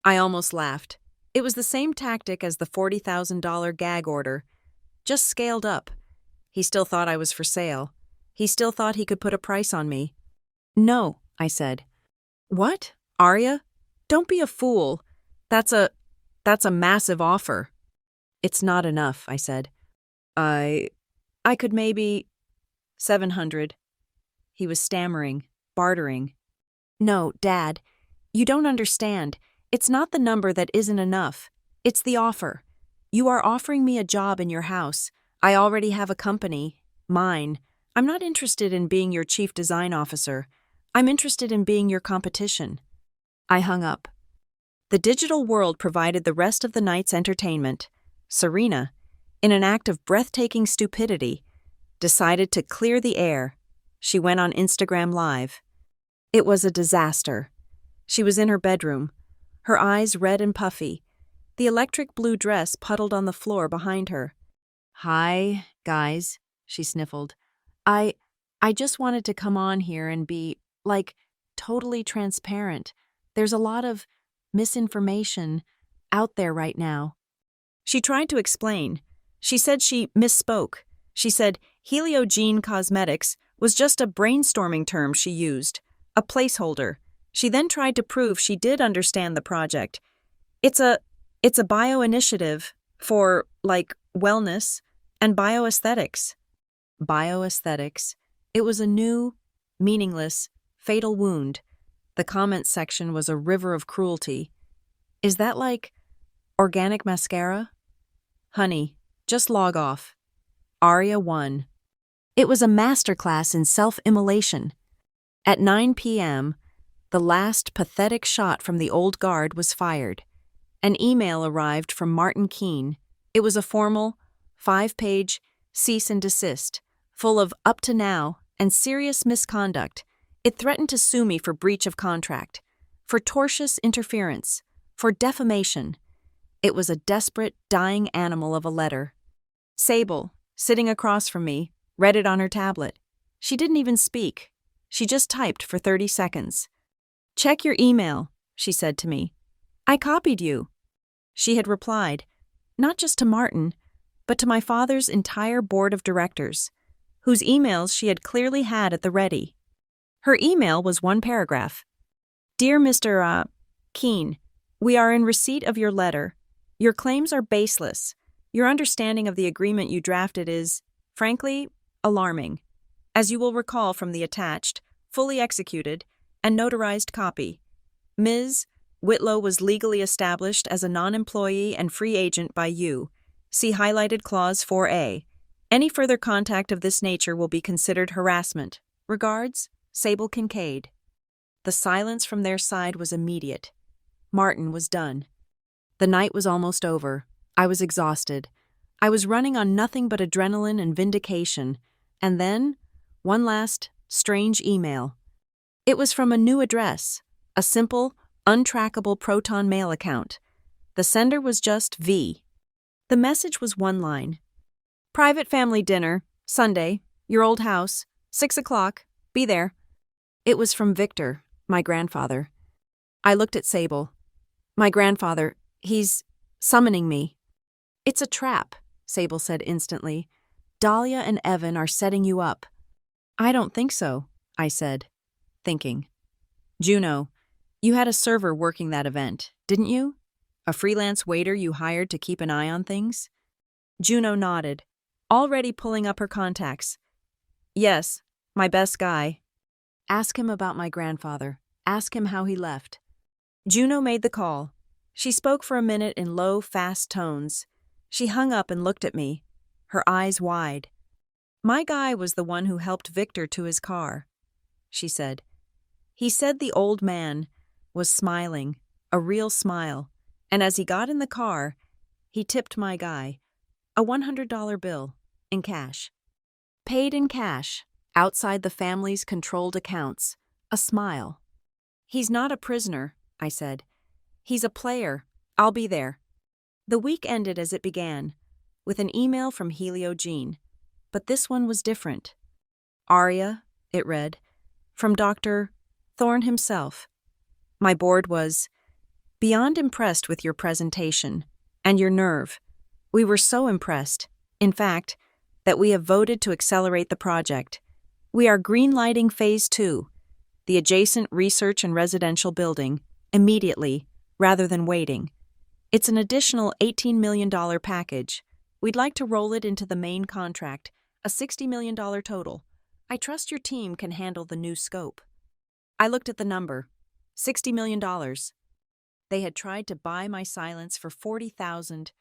[SPEAKER 1] I almost laughed. It was the same tactic as the $40,000 gag order, just scaled up. He still thought I was for sale. He still thought he could put a price on me. No, I said. What? Arya? Don't be a fool. That's a massive offer. It's not enough, I said. I could maybe 700. He was stammering, bartering. No, Dad, you don't understand. It's not the number that isn't enough. It's the offer. You are offering me a job in your house. I already have a company, mine. I'm not interested in being your chief design officer. I'm interested in being your competition. I hung up. The digital world provided the rest of the night's entertainment. Serena, in an act of breathtaking stupidity, decided to clear the air. She went on Instagram Live. It was a disaster. She was in her bedroom, her eyes red and puffy. The electric blue dress puddled on the floor behind her. "Hi, guys," she sniffled. I just wanted to come on here and be, like, totally transparent. There's a lot of misinformation out there right now." She tried to explain. She said she misspoke. She said Heliogene Cosmetics was just a brainstorming term she used, a placeholder. She then tried to prove she did understand the project. It's a bio-initiative for, like, wellness and bioaesthetics. Bioaesthetics. It was a new, meaningless, fatal wound. The comments section was a river of cruelty. "Is that like organic mascara? Honey, just log off." Aria 1. It was a masterclass in self-immolation. At 9 p.m., the last pathetic shot from the old guard was fired. An email arrived from Martin Keene. It was a formal, 5-page cease and desist, full of up to now and serious misconduct. It threatened to sue me for breach of contract, for tortious interference, for defamation. It was a desperate, dying animal of a letter. Sable, sitting across from me, read it on her tablet. She didn't even speak. She just typed for 30 seconds. "Check your email," she said to me. "I copied you." She had replied, not just to Martin, but to my father's entire board of directors, whose emails she had clearly had at the ready. Her email was one paragraph. "Dear Mr. Keene, we are in receipt of your letter. Your claims are baseless. Your understanding of the agreement you drafted is, frankly, alarming. As you will recall from the attached, fully executed, and notarized copy, Ms. Whitlow was legally established as a non-employee and free agent by you. See highlighted clause 4A. Any further contact of this nature will be considered harassment. Regards, Sable Kincaid." The silence from their side was immediate. Martin was done. The night was almost over. I was exhausted. I was running on nothing but adrenaline and vindication. And then, one last, strange email. It was from a new address, a simple, untrackable Proton Mail account. The sender was just V. The message was one line. "Private family dinner, Sunday, your old house, 6 o'clock, be there." It was from Victor, my grandfather. I looked at Sable. "My grandfather, he's summoning me." "It's a trap," Sable said instantly. "Dahlia and Evan are setting you up." "I don't think so," I said, thinking. "Juno, you had a server working that event, didn't you? A freelance waiter you hired to keep an eye on things?" Juno nodded, already pulling up her contacts. "Yes, my best guy." "Ask him about my grandfather. Ask him how he left." Juno made the call. She spoke for a minute in low, fast tones. She hung up and looked at me, her eyes wide. "My guy was the one who helped Victor to his car," she said. "He said the old man was smiling, a real smile, and as he got in the car, he tipped my guy, a $100 bill, in cash. Paid in cash, outside the family's controlled accounts, a smile." "He's not a prisoner," I said. "He's a player. I'll be there." The week ended as it began, with an email from Heliogene, but this one was different. "Aria," it read, "from Dr. Thorne himself. My board was beyond impressed with your presentation and your nerve. We were so impressed, in fact, that we have voted to accelerate the project. We are greenlighting Phase 2, the adjacent research and residential building, immediately, rather than waiting. It's an additional $18 million package. We'd like to roll it into the main contract, a $60 million total. I trust your team can handle the new scope." I looked at the number, $60 million. They had tried to buy my silence for $40,000.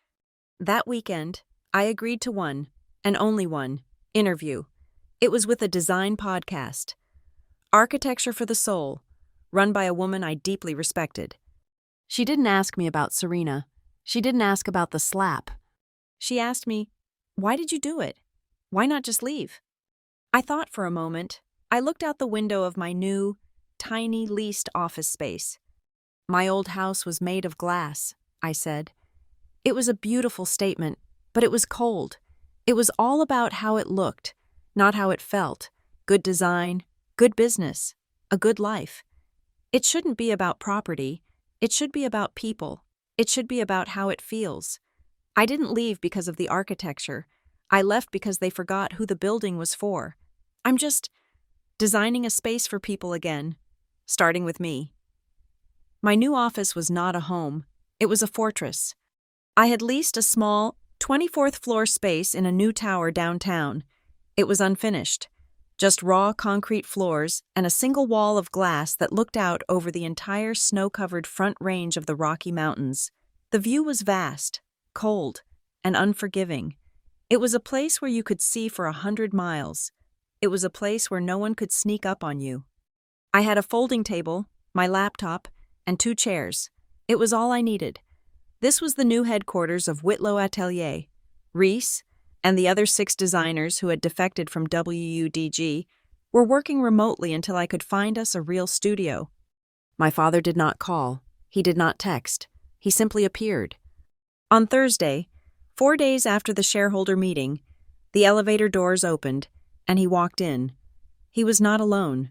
[SPEAKER 1] That weekend, I agreed to one, and only one, interview. It was with a design podcast. Architecture for the Soul, run by a woman I deeply respected. She didn't ask me about Serena. She didn't ask about the slap. She asked me, "Why did you do it? Why not just leave?" I thought for a moment. I looked out the window of my new, tiny leased office space. "My old house was made of glass," I said. It was a beautiful statement, but it was cold. It was all about how it looked, not how it felt. Good design, good business, a good life. It shouldn't be about property. It should be about people. It should be about how it feels. I didn't leave because of the architecture. I left because they forgot who the building was for. I'm just designing a space for people again, starting with me. My new office was not a home. It was a fortress. I had leased a small, 24th floor space in a new tower downtown. It was unfinished. Just raw concrete floors and a single wall of glass that looked out over the entire snow-covered front range of the Rocky Mountains. The view was vast, cold, and unforgiving. It was a place where you could see for 100 miles. It was a place where no one could sneak up on you. I had a folding table, my laptop, and 2 chairs. It was all I needed. This was the new headquarters of Whitlow Atelier. Reese and the other 6 designers who had defected from WUDG were working remotely until I could find us a real studio. My father did not call. He did not text. He simply appeared. On Thursday, 4 days after the shareholder meeting, the elevator doors opened, and he walked in. He was not alone.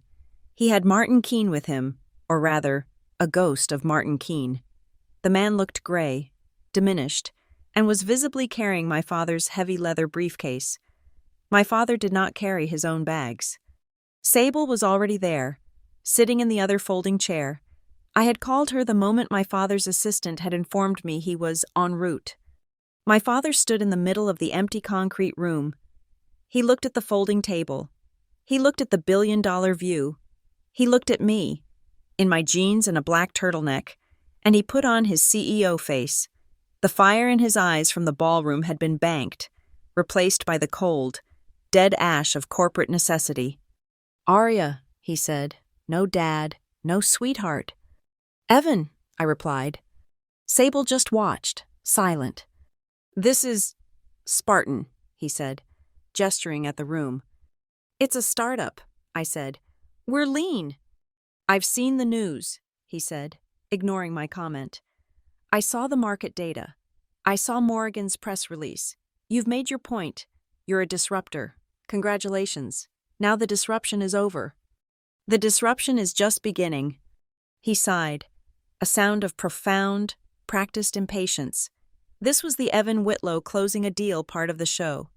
[SPEAKER 1] He had Martin Keene with him, or rather, a ghost of Martin Keene. The man looked gray, diminished, and was visibly carrying my father's heavy leather briefcase. My father did not carry his own bags. Sable was already there, sitting in the other folding chair. I had called her the moment my father's assistant had informed me he was en route. My father stood in the middle of the empty concrete room. He looked at the folding table. He looked at the billion-dollar view. He looked at me, in my jeans and a black turtleneck, and he put on his CEO face. The fire in his eyes from the ballroom had been banked, replaced by the cold, dead ash of corporate necessity. "Arya," he said, "no dad, no sweetheart." "Evan," I replied. Sable just watched, silent. "This is Spartan," he said, gesturing at the room. "It's a startup," I said. "We're lean." "I've seen the news," he said, ignoring my comment. "I saw the market data. I saw Morrigan's press release. You've made your point. You're a disruptor. Congratulations. Now the disruption is over." "The disruption is just beginning." He sighed, a sound of profound, practiced impatience. This was the Evan Whitlow closing a deal part of the show.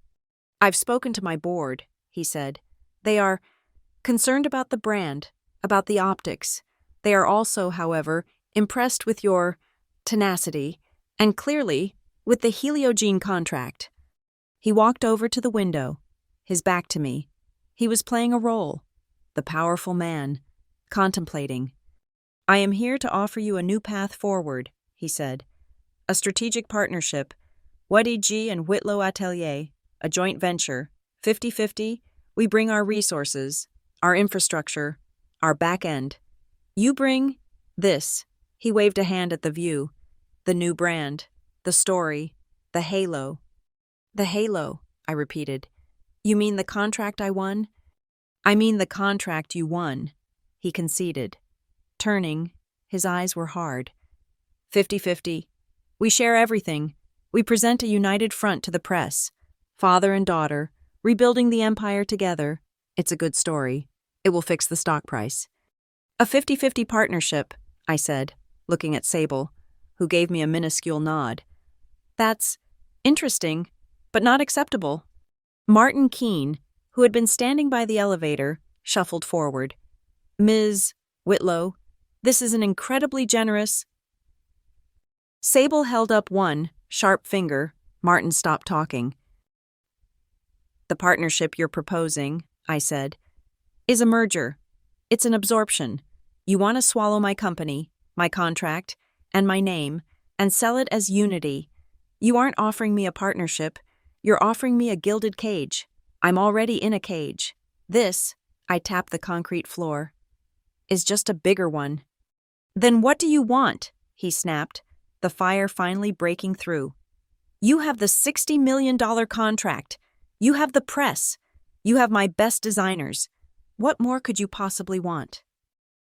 [SPEAKER 1] "I've spoken to my board," he said. "They are concerned about the brand, about the optics. They are also, however, impressed with your tenacity, and clearly, with the Heliogene contract." He walked over to the window, his back to me. He was playing a role, the powerful man, contemplating. "I am here to offer you a new path forward," he said. "A strategic partnership, WUDG and Whitlow Atelier, a joint venture, 50-50, we bring our resources, our infrastructure, our back end. You bring this." He waved a hand at the view, the new brand, the story, the halo. "The halo," I repeated. "You mean the contract I won?" "I mean the contract you won," he conceded. Turning, his eyes were hard. 50-50. We share everything. We present a united front to the press. Father and daughter, rebuilding the empire together. It's a good story. It will fix the stock price. "A 50-50 partnership," I said, looking at Sable, who gave me a minuscule nod. "That's interesting, but not acceptable." Martin Keene, who had been standing by the elevator, shuffled forward. "Ms. Whitlow, this is an incredibly generous—" Sable held up one sharp finger. Martin stopped talking. "The partnership you're proposing," I said, "is a merger. It's an absorption. You want to swallow my company, my contract, and my name, and sell it as Unity. You aren't offering me a partnership. You're offering me a gilded cage. I'm already in a cage. This," I tapped the concrete floor, "is just a bigger one." "Then what do you want?" he snapped, the fire finally breaking through. "You have the $60 million contract. You have the press. You have my best designers. What more could you possibly want?"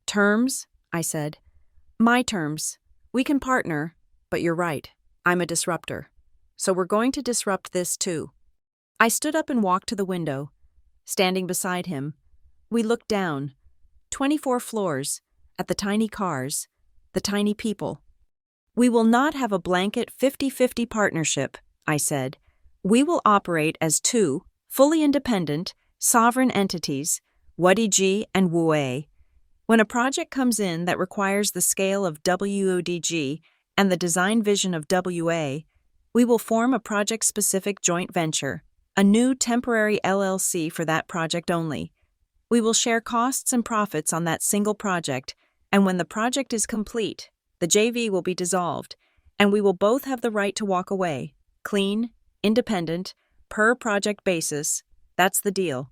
[SPEAKER 1] "Terms?" I said. "My terms. We can partner, but you're right. I'm a disruptor. So we're going to disrupt this too. I stood up and walked to the window. Standing beside him, we looked down, 24 floors, at the tiny cars, the tiny people. We will not have a blanket 50-50 partnership, I said. We will operate as two, fully independent, sovereign entities, WDG and WUA. When a project comes in that requires the scale of WODG and the design vision of WA, we will form a project-specific joint venture, a new temporary LLC for that project only. We will share costs and profits on that single project, and when the project is complete, the JV will be dissolved, and we will both have the right to walk away, clean, independent, per project basis. That's the deal.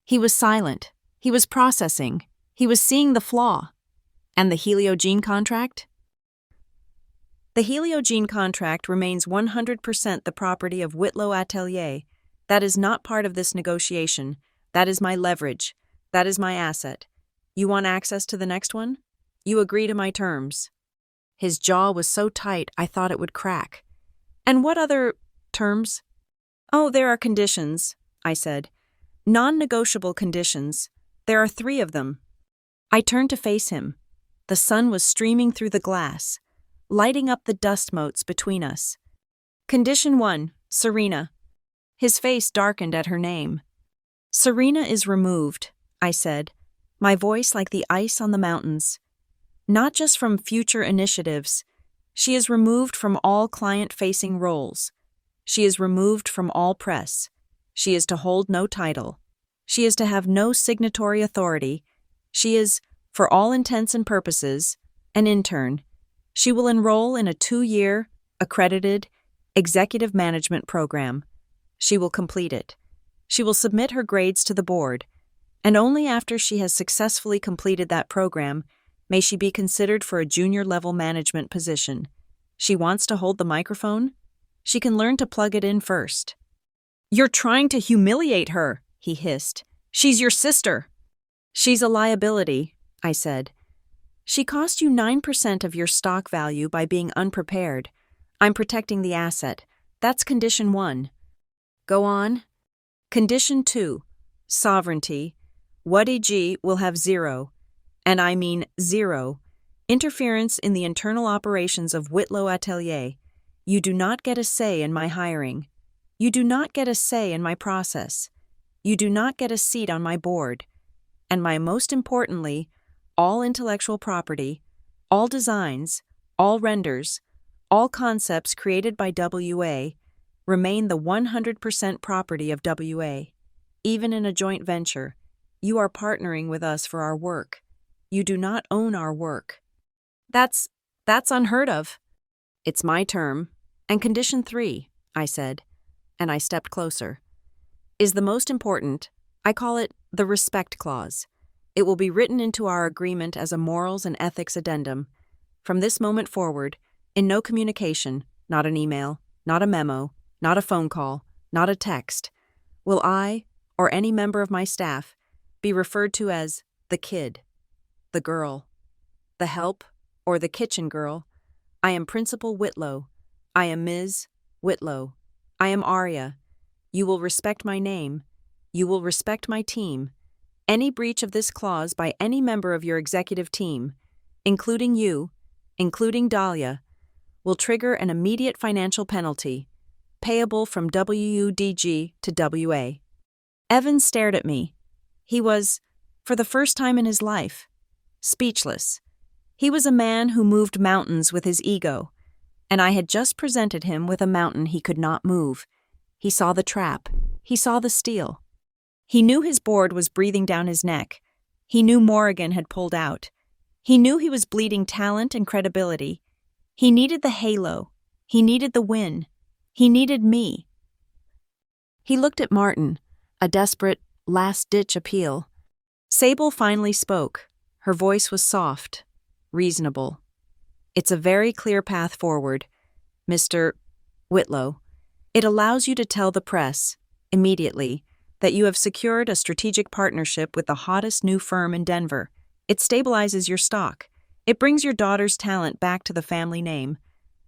[SPEAKER 1] He was silent. He was processing. He was seeing the flaw. And the Heliogene contract? The Heliogene contract remains 100% the property of Whitlow Atelier. That is not part of this negotiation. That is my leverage. That is my asset. You want access to the next one? You agree to my terms. His jaw was so tight I thought it would crack. And what other terms? Oh, there are conditions, I said. Non-negotiable conditions. There are 3 of them. I turned to face him. The sun was streaming through the glass, lighting up the dust motes between us. Condition 1, Serena. His face darkened at her name. Serena is removed, I said, my voice like the ice on the mountains. Not just from future initiatives. She is removed from all client-facing roles. She is removed from all press. She is to hold no title. She is to have no signatory authority. She is, for all intents and purposes, an intern. She will enroll in a 2-year, accredited, executive management program. She will complete it. She will submit her grades to the board, and only after she has successfully completed that program may she be considered for a junior-level management position. She wants to hold the microphone? She can learn to plug it in first. You're trying to humiliate her, he hissed. She's your sister. She's a liability, I said. She cost you 9% of your stock value by being unprepared. I'm protecting the asset. That's condition 1. Go on. Condition 2, sovereignty. WDG will have 0, and I mean 0, interference in the internal operations of Whitlow Atelier. You do not get a say in my hiring. You do not get a say in my process. You do not get a seat on my board. And most importantly, all intellectual property, all designs, all renders, all concepts created by WA remain the 100% property of WA. Even in a joint venture, you are partnering with us for our work. You do not own our work. That's unheard of. It's my term, and condition 3, I said, and I stepped closer, is the most important. I call it the respect clause. It will be written into our agreement as a morals and ethics addendum. From this moment forward, in no communication, not an email, not a memo, not a phone call, not a text, will I, or any member of my staff, be referred to as the kid, the girl, the help, or the kitchen girl. I am Principal Whitlow. I am Ms. Whitlow. I am Aria. You will respect my name. You will respect my team. Any breach of this clause by any member of your executive team, including you, including Dahlia, will trigger an immediate financial penalty, payable from WUDG to WA. Evan stared at me. He was, for the first time in his life, speechless. He was a man who moved mountains with his ego, and I had just presented him with a mountain he could not move. He saw the trap. He saw the steel. He knew his board was breathing down his neck. He knew Morrigan had pulled out. He knew he was bleeding talent and credibility. He needed the halo. He needed the win. He needed me. He looked at Martin, a desperate, last-ditch appeal. Sable finally spoke. Her voice was soft, reasonable. It's a very clear path forward, Mr. Whitlow. It allows you to tell the press, immediately, that you have secured a strategic partnership with the hottest new firm in Denver. It stabilizes your stock. It brings your daughter's talent back to the family name.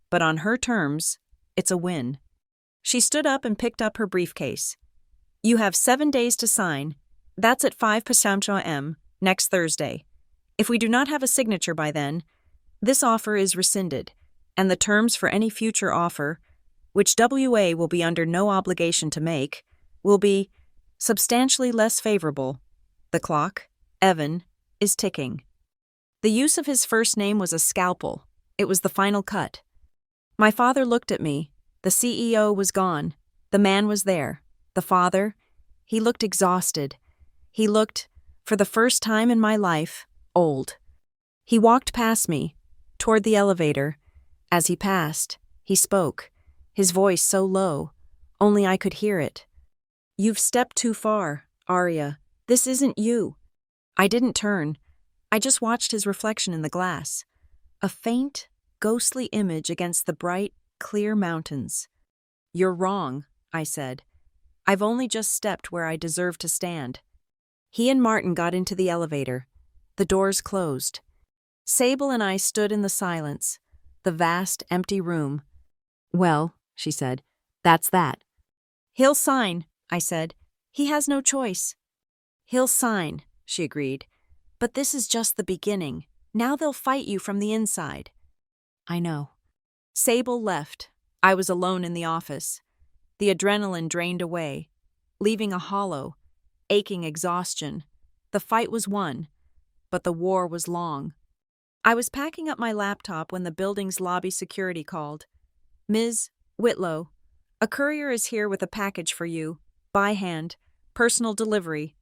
[SPEAKER 1] but on her terms, it's a win. She stood up and picked up her briefcase. You have 7 days to sign. That's at 5 p.m. next Thursday. If we do not have a signature by then, this offer is rescinded, and the terms for any future offer, which WA will be under no obligation to make, will be substantially less favorable. The clock, Evan, is ticking. The use of his first name was a scalpel. It was the final cut. My father looked at me. The CEO was gone. The man was there. The father, he looked exhausted. He looked, for the first time in my life, old. He walked past me, toward the elevator. As he passed, he spoke, his voice so low, only I could hear it. You've stepped too far, Arya. This isn't you. I didn't turn. I just watched his reflection in the glass. A faint, ghostly image against the bright, clear mountains. You're wrong, I said. I've only just stepped where I deserve to stand. He and Martin got into the elevator. The doors closed. Sable and I stood in the silence, the vast, empty room. Well, she said, that's that. He'll sign, I said. He has no choice. He'll sign, she agreed. But this is just the beginning. Now they'll fight you from the inside. I know. Sable left. I was alone in the office. The adrenaline drained away, leaving a hollow, aching exhaustion. The fight was won, but the war was long. I was packing up my laptop when the building's lobby security called. Ms. Whitlow, a courier is here with a package for you, by hand, personal delivery.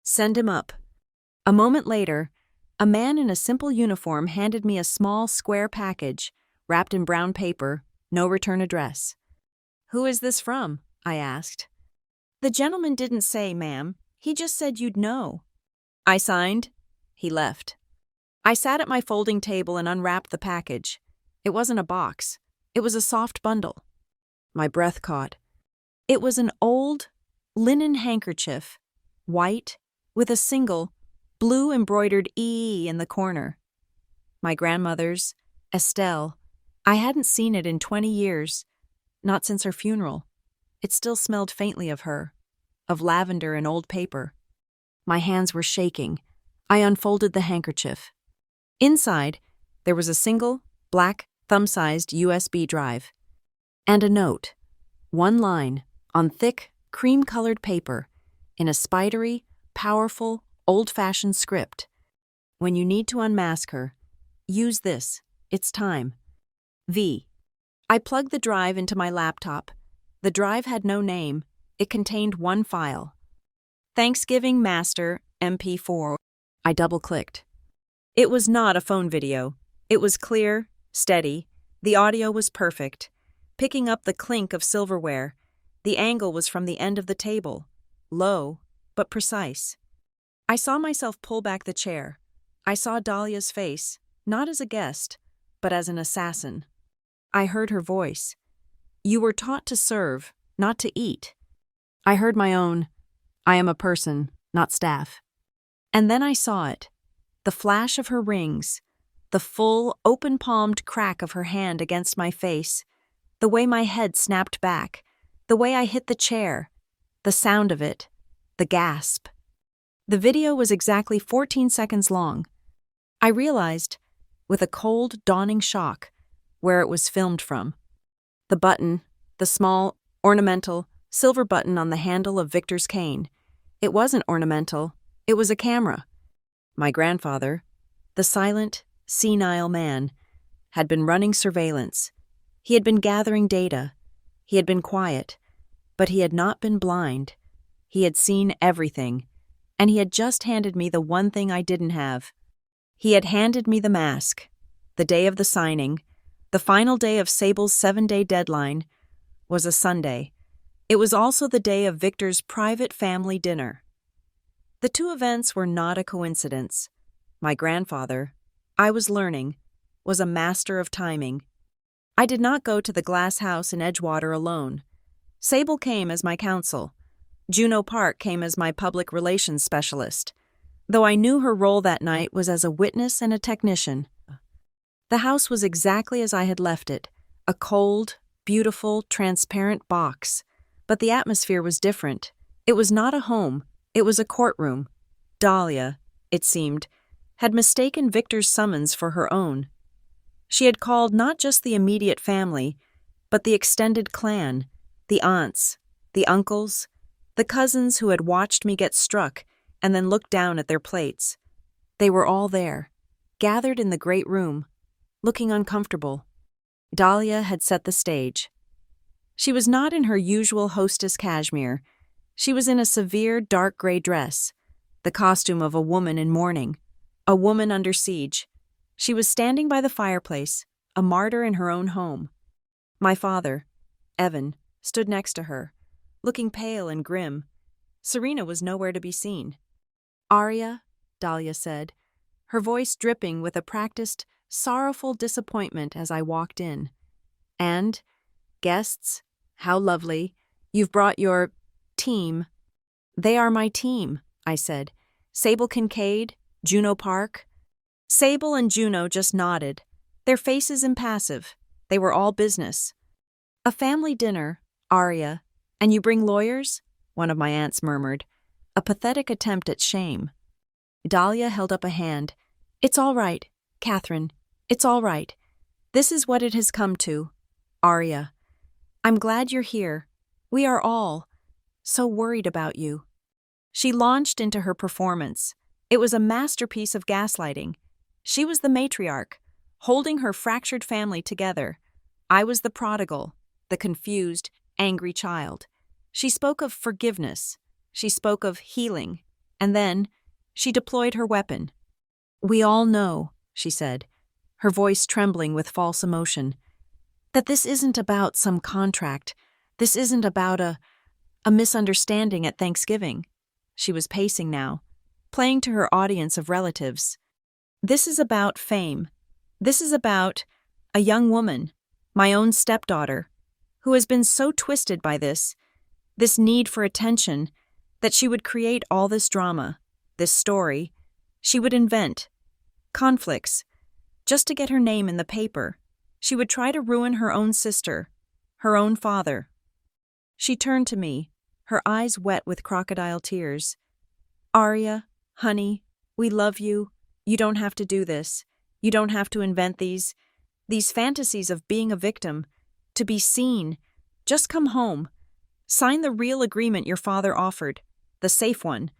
[SPEAKER 1] Send him up. A moment later, a man in a simple uniform handed me a small, square package, wrapped in brown paper, no return address. Who is this from? I asked. The gentleman didn't say, ma'am. He just said you'd know. I signed. He left. I sat at my folding table and unwrapped the package. It wasn't a box. It was a soft bundle. My breath caught. It was an old linen handkerchief, white, with a single, blue embroidered E in the corner. My grandmother's, Estelle. I hadn't seen it in 20 years, not since her funeral. It still smelled faintly of her, of lavender and old paper. My hands were shaking. I unfolded the handkerchief. Inside, there was a single, black, thumb-sized USB drive. And a note. One line, on thick, cream-colored paper, in a spidery, powerful, old-fashioned script. When you need to unmask her, use this. It's time. V. I plugged the drive into my laptop. The drive had no name. It contained one file. Thanksgiving Master MP4. I double-clicked. It was not a phone video. It was clear, steady. The audio was perfect, picking up the clink of silverware. The angle was from the end of the table, low, but precise. I saw myself pull back the chair. I saw Dahlia's face, not as a guest, but as an assassin. I heard her voice. You were taught to serve, not to eat. I heard my own, I am a person, not staff. And then I saw it, the flash of her rings, the full, open-palmed crack of her hand against my face, the way my head snapped back, the way I hit the chair, the sound of it, the gasp. The video was exactly 14 seconds long. I realized, with a cold, dawning shock, where it was filmed from. The button, the small, ornamental, silver button on the handle of Victor's cane. It wasn't ornamental, it was a camera. My grandfather, the silent, senile man, had been running surveillance. He had been gathering data. He had been quiet, but he had not been blind. He had seen everything, and he had just handed me the one thing I didn't have. He had handed me the mask. The day of the signing, the final day of Sable's 7-day deadline, was a Sunday. It was also the day of Victor's private family dinner. The two events were not a coincidence. My grandfather, I was learning, was a master of timing. I did not go to the glass house in Edgewater alone. Sable came as my counsel. Juno Park came as my public relations specialist, though I knew her role that night was as a witness and a technician. The house was exactly as I had left it, A cold, beautiful, transparent box. But the atmosphere was different. It was not a home, it was a courtroom. Dahlia, it seemed, had mistaken Victor's summons for her own. She had called not just the immediate family, but the extended clan, the aunts, the uncles, the cousins who had watched me get struck and then looked down at their plates. They were all there, gathered in the great room, looking uncomfortable. Dahlia had set the stage. She was not in her usual hostess cashmere. She was in a severe dark gray dress, the costume of a woman in mourning, a woman under siege. She was standing by the fireplace, a martyr in her own home. My father, Evan, stood next to her, looking pale and grim. Serena was nowhere to be seen. "Arya," Dahlia said, her voice dripping with a practiced, sorrowful disappointment as I walked in. "And, guests, how lovely. You've brought your team." "They are my team," I said. "Sable Kincaid, Juno Park." Sable and Juno just nodded, their faces impassive. They were all business. "A family dinner, Arya, and you bring lawyers?" one of my aunts murmured, a pathetic attempt at shame. Dahlia held up a hand. "It's all right, Catherine, it's all right. This is what it has come to, Arya. I'm glad you're here. We are all so worried about you." She launched into her performance. It was a masterpiece of gaslighting. She was the matriarch, holding her fractured family together. I was the prodigal, the confused, angry child. She spoke of forgiveness. She spoke of healing. And then, she deployed her weapon. "We all know," she said, her voice trembling with false emotion, "that this isn't about some contract. This isn't about a misunderstanding at Thanksgiving." She was pacing now, playing to her audience of relatives. "This is about fame. This is about a young woman, my own stepdaughter, who has been so twisted by this need for attention, that she would create all this drama, this story. She would invent conflicts, just to get her name in the paper. She would try to ruin her own sister, her own father." She turned to me, her eyes wet with crocodile tears. "Arya, honey, we love you. You don't have to do this. You don't have to invent these fantasies of being a victim, to be seen. Just come home. Sign the real agreement your father offered, the safe one.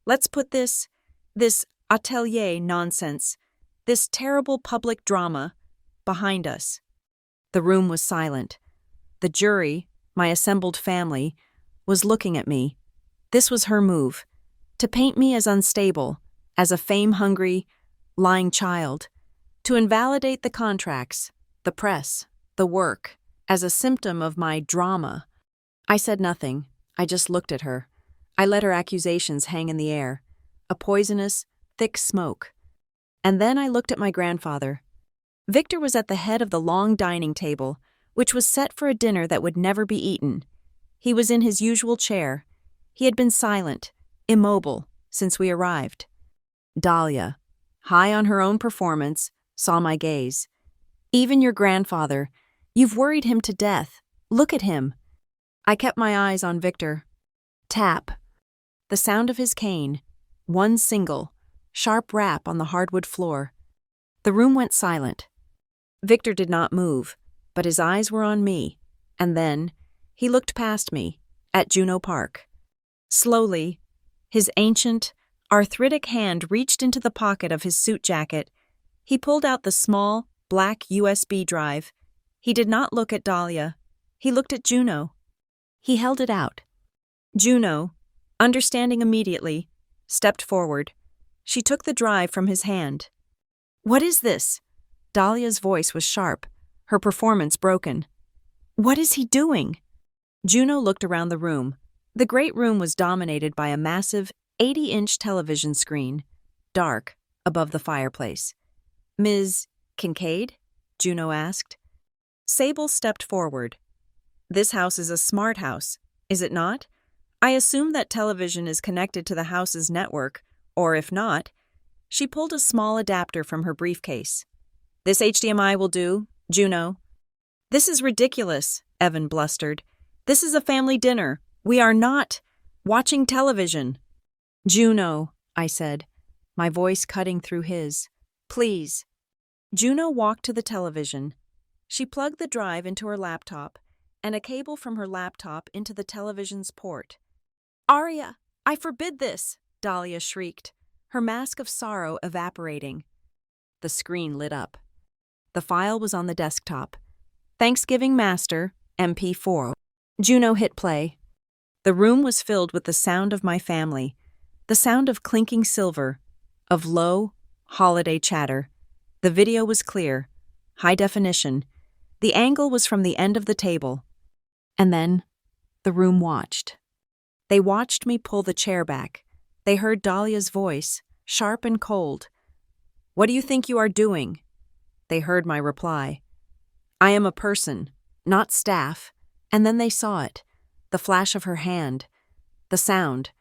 [SPEAKER 1] Let's put this atelier nonsense, this terrible public drama, behind us." The room was silent. The jury, my assembled family, was looking at me. This was her move, to paint me as unstable, as a fame-hungry, lying child, to invalidate the contracts, the press, the work, as a symptom of my drama. I said nothing. I just looked at her. I let her accusations hang in the air, a poisonous, thick smoke. And then I looked at my grandfather. Victor was at the head of the long dining table, which was set for a dinner that would never be eaten. He was in his usual chair. He had been silent, immobile, since we arrived. Dahlia, high on her own performance, saw my gaze. "Even your grandfather, you've worried him to death. Look at him." I kept my eyes on Victor. Tap. The sound of his cane, one single, sharp rap on the hardwood floor. The room went silent. Victor did not move, but his eyes were on me, and then he looked past me, at Juno Park. Slowly, his ancient, arthritic hand reached into the pocket of his suit jacket. He pulled out the small, black USB drive. He did not look at Dahlia. He looked at Juno. He held it out. Juno, understanding immediately, stepped forward. She took the drive from his hand. "What is this?" Dahlia's voice was sharp, her performance broken. "What is he doing?" Juno looked around the room. The great room was dominated by a massive 80-inch television screen, dark, above the fireplace. "Ms. Kincaid?" Juno asked. Sable stepped forward. "This house is a smart house, is it not? I assume that television is connected to the house's network, or if not..." She pulled a small adapter from her briefcase. "This HDMI will do, Juno." This is ridiculous, Evan blustered. This is a family dinner. We are not watching television. Juno, I said, my voice cutting through his. Please. Juno walked to the television. She plugged the drive into her laptop and a cable from her laptop into the television's port. Arya, I forbid this, Dahlia shrieked, her mask of sorrow evaporating. The screen lit up. The file was on the desktop. Thanksgiving Master, MP4. Juno hit play. The room was filled with the sound of my family, the sound of clinking silver, of low, holiday chatter. The video was clear, high definition. The angle was from the end of the table. And then, the room watched. They watched me pull the chair back. They heard Dahlia's voice, sharp and cold. What do you think you are doing? They heard my reply. I am a person, not staff. And then they saw it, the flash of her hand, the sound.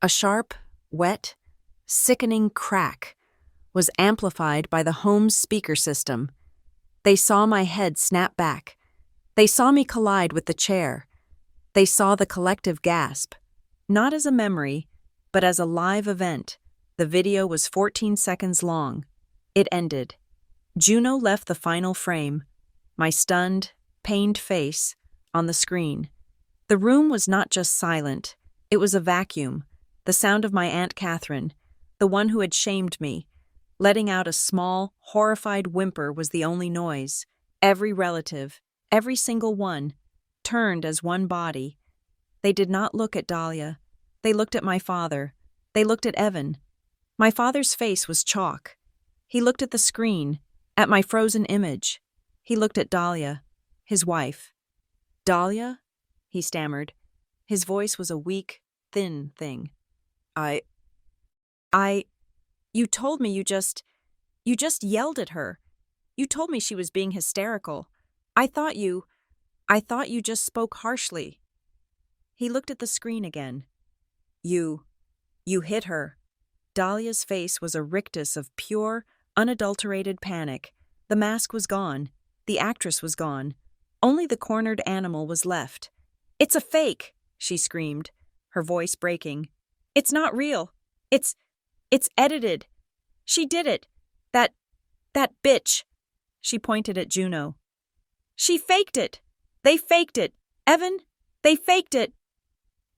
[SPEAKER 1] A sharp, wet, sickening crack was amplified by the home's speaker system. They saw my head snap back. They saw me collide with the chair. They saw the collective gasp, not as a memory, but as a live event. The video was 14 seconds long. It ended. Juno left the final frame, my stunned, pained face, on the screen. The room was not just silent, it was a vacuum, the sound of my Aunt Catherine, the one who had shamed me. Letting out a small, horrified whimper was the only noise. Every relative, every single one, turned as one body. They did not look at Dahlia. They looked at my father. They looked at Evan. My father's face was chalk. He looked at the screen, at my frozen image. He looked at Dahlia, his wife. Dahlia? He stammered. His voice was a weak, thin thing. You told me you just yelled at her. You told me she was being hysterical. I thought you just spoke harshly. He looked at the screen again. You hit her. Dahlia's face was a rictus of pure, unadulterated panic. The mask was gone. The actress was gone. Only the cornered animal was left. It's a fake, she screamed, her voice breaking. It's not real. It's edited. She did it. That bitch. She pointed at Juno. She faked it. They faked it. Evan, they faked it.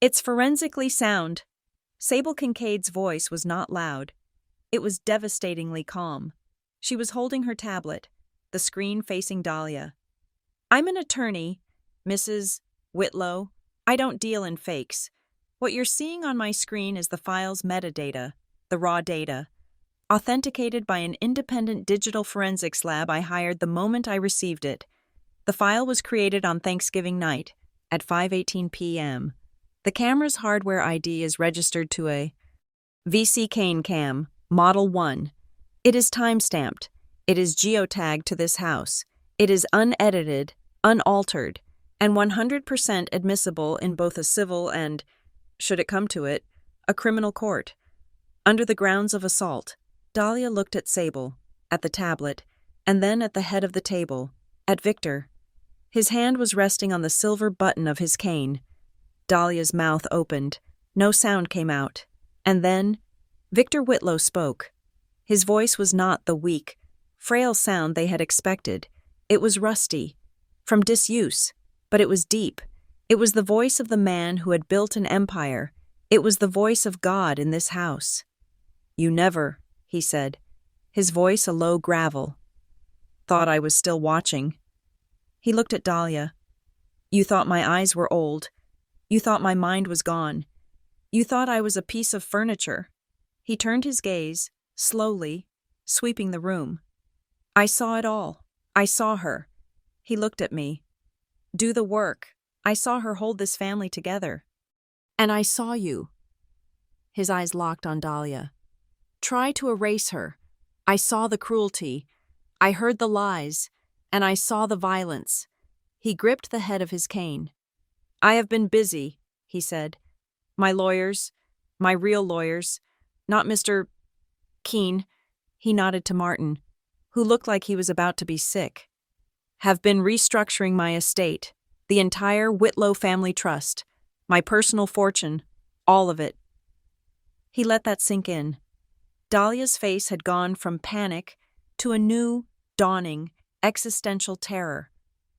[SPEAKER 1] It's forensically sound. Sable Kincaid's voice was not loud. It was devastatingly calm. She was holding her tablet, the screen facing Dahlia. I'm an attorney, Mrs. Whitlow. I don't deal in fakes. What you're seeing on my screen is the file's metadata, the raw data, authenticated by an independent digital forensics lab I hired the moment I received it. The file was created on Thanksgiving night at 5:18 p.m. The camera's hardware ID is registered to a VC Cane Cam, Model 1. It is time-stamped. It is geotagged to this house. It is unedited, unaltered, and 100% admissible in both a civil and, should it come to it, a criminal court. Under the grounds of assault, Dahlia looked at Sable, at the tablet, and then at the head of the table, at Victor. His hand was resting on the silver button of his cane. Dahlia's mouth opened. No sound came out. And then, Victor Whitlow spoke. His voice was not the weak, frail sound they had expected. It was rusty, from disuse, but it was deep. It was the voice of the man who had built an empire. It was the voice of God in this house. You never, he said, his voice a low gravel. Thought I was still watching. He looked at Dahlia. You thought my eyes were old. You thought my mind was gone. You thought I was a piece of furniture. He turned his gaze, slowly, sweeping the room. I saw it all. I saw her. He looked at me. Do the work. I saw her hold this family together. And I saw you. His eyes locked on Dahlia. Try to erase her. I saw the cruelty. I heard the lies. And I saw the violence. He gripped the head of his cane. I have been busy, he said. My lawyers, my real lawyers, not Mr. Keene. He nodded to Martin, who looked like he was about to be sick. have been restructuring my estate, the entire Whitlow family trust, my personal fortune, all of it. He let that sink in. Dahlia's face had gone from panic to a new, dawning, existential terror.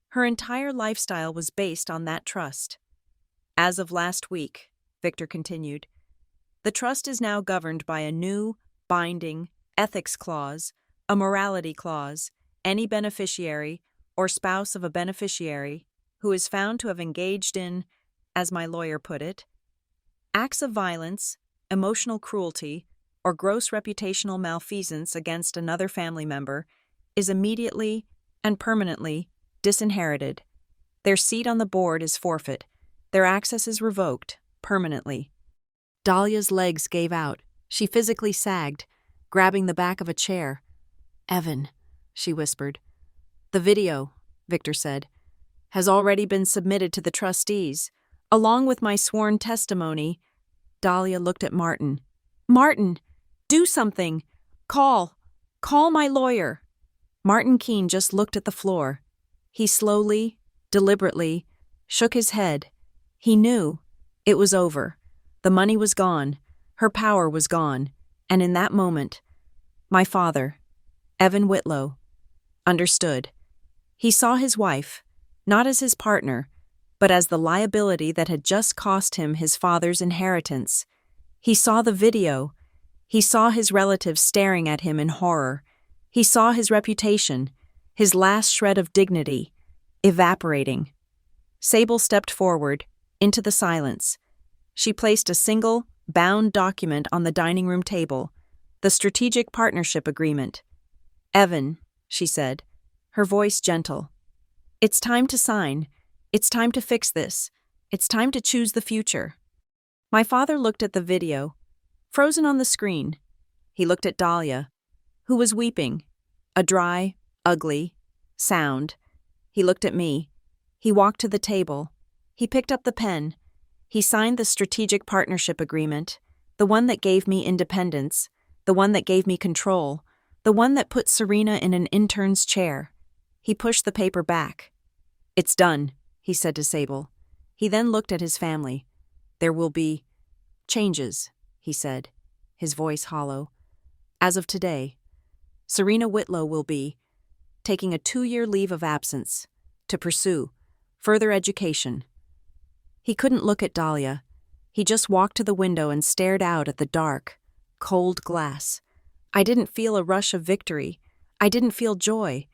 [SPEAKER 1] Her entire lifestyle was based on that trust. As of last week, Victor continued, the trust is now governed by a new, binding, ethics clause, a morality clause. Any beneficiary or spouse of a beneficiary who is found to have engaged in, as my lawyer put it, acts of violence, emotional cruelty, or gross reputational malfeasance against another family member is immediately and permanently disinherited. Their seat on the board is forfeit. Their access is revoked, permanently. Dahlia's legs gave out. She physically sagged, grabbing the back of a chair. "Evan," she whispered. "The video," Victor said, "has already been submitted to the trustees, along with my sworn testimony." Dahlia looked at Martin. "Martin, do something! Call my lawyer!" Martin Keene just looked at the floor. He slowly, deliberately, shook his head. He knew. It was over. The money was gone. Her power was gone. And in that moment, my father, Evan Whitlow, understood. He saw his wife, not as his partner, but as the liability that had just cost him his father's inheritance. He saw the video. He saw his relatives staring at him in horror. He saw his reputation, his last shred of dignity, evaporating. Sable stepped forward, into the silence. She placed a single, bound document on the dining room table, the Strategic Partnership Agreement. "Evan," she said, her voice gentle, "it's time to sign. It's time to fix this. It's time to choose the future." My father looked at the video, frozen on the screen. He looked at Dahlia, who was weeping, a dry, ugly sound. He looked at me. He walked to the table. He picked up the pen. He signed the Strategic Partnership Agreement, the one that gave me independence, the one that gave me control, the one that put Serena in an intern's chair. He pushed the paper back. "It's done," he said to Sable. He then looked at his family. "There will be changes," he said, his voice hollow. "As of today, Serena Whitlow will be taking a 2-year leave of absence to pursue further education." He couldn't look at Dahlia. He just walked to the window and stared out at the dark, cold glass. I didn't feel a rush of victory. I didn't feel joy.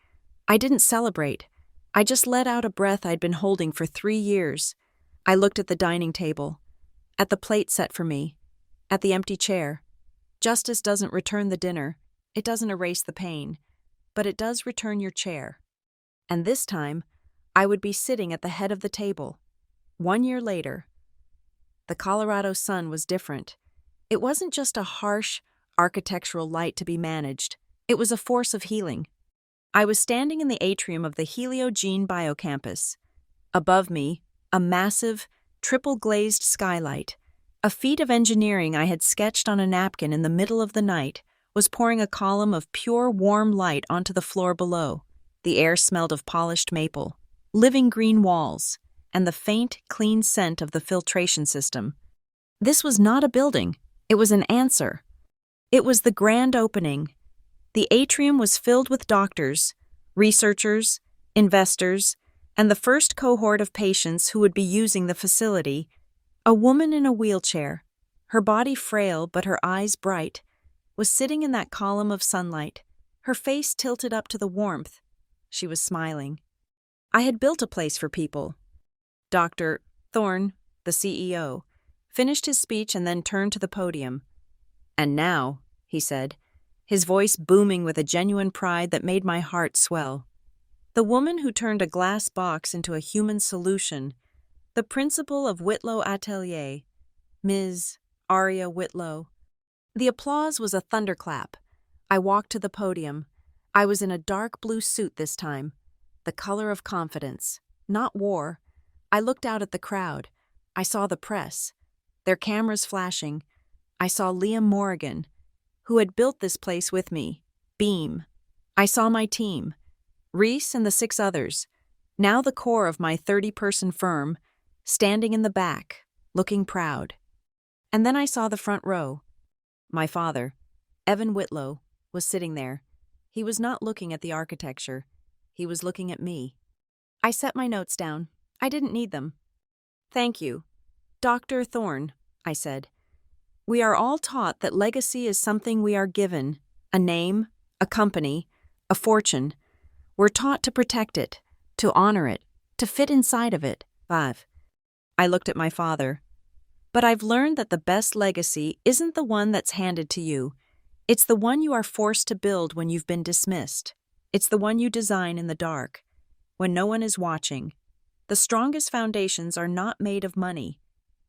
[SPEAKER 1] I didn't celebrate. I just let out a breath I'd been holding for 3 years. I looked at the dining table, at the plate set for me, at the empty chair. Justice doesn't return the dinner. It doesn't erase the pain. But it does return your chair. And this time, I would be sitting at the head of the table. 1 year later. The Colorado sun was different. It wasn't just a harsh, architectural light to be managed. It was a force of healing. I was standing in the atrium of the Heliogene Biocampus. Above me, a massive, triple-glazed skylight, a feat of engineering I had sketched on a napkin in the middle of the night, was pouring a column of pure, warm light onto the floor below. The air smelled of polished maple, living green walls, and the faint, clean scent of the filtration system. This was not a building. It was an answer. It was the grand opening. The atrium was filled with doctors, researchers, investors, and the first cohort of patients who would be using the facility. A woman in a wheelchair, her body frail but her eyes bright, was sitting in that column of sunlight, her face tilted up to the warmth. She was smiling. I had built a place for people. Dr. Thorne, the CEO, finished his speech and then turned to the podium. "And now," he said, his voice booming with a genuine pride that made my heart swell, "the woman who turned a glass box into a human solution, the principal of Whitlow Atelier, Ms. Aria Whitlow." The applause was a thunderclap. I walked to the podium. I was in a dark blue suit this time, the color of confidence, not war. I looked out at the crowd. I saw the press, their cameras flashing. I saw Liam Morrigan, who had built this place with me, beam. I saw my team, Reese and the 6 others, now the core of my 30-person firm, standing in the back, looking proud. And then I saw the front row. My father, Evan Whitlow, was sitting there. He was not looking at the architecture. He was looking at me. I set my notes down. I didn't need them. "Thank you, Dr. Thorne," I said. "We are all taught that legacy is something we are given, a name, a company, a fortune. We're taught to protect it, to honor it, to fit inside of it." 5. I looked at my father. "But I've learned that the best legacy isn't the one that's handed to you. It's the one you are forced to build when you've been dismissed. It's the one you design in the dark, when no one is watching. The strongest foundations are not made of money.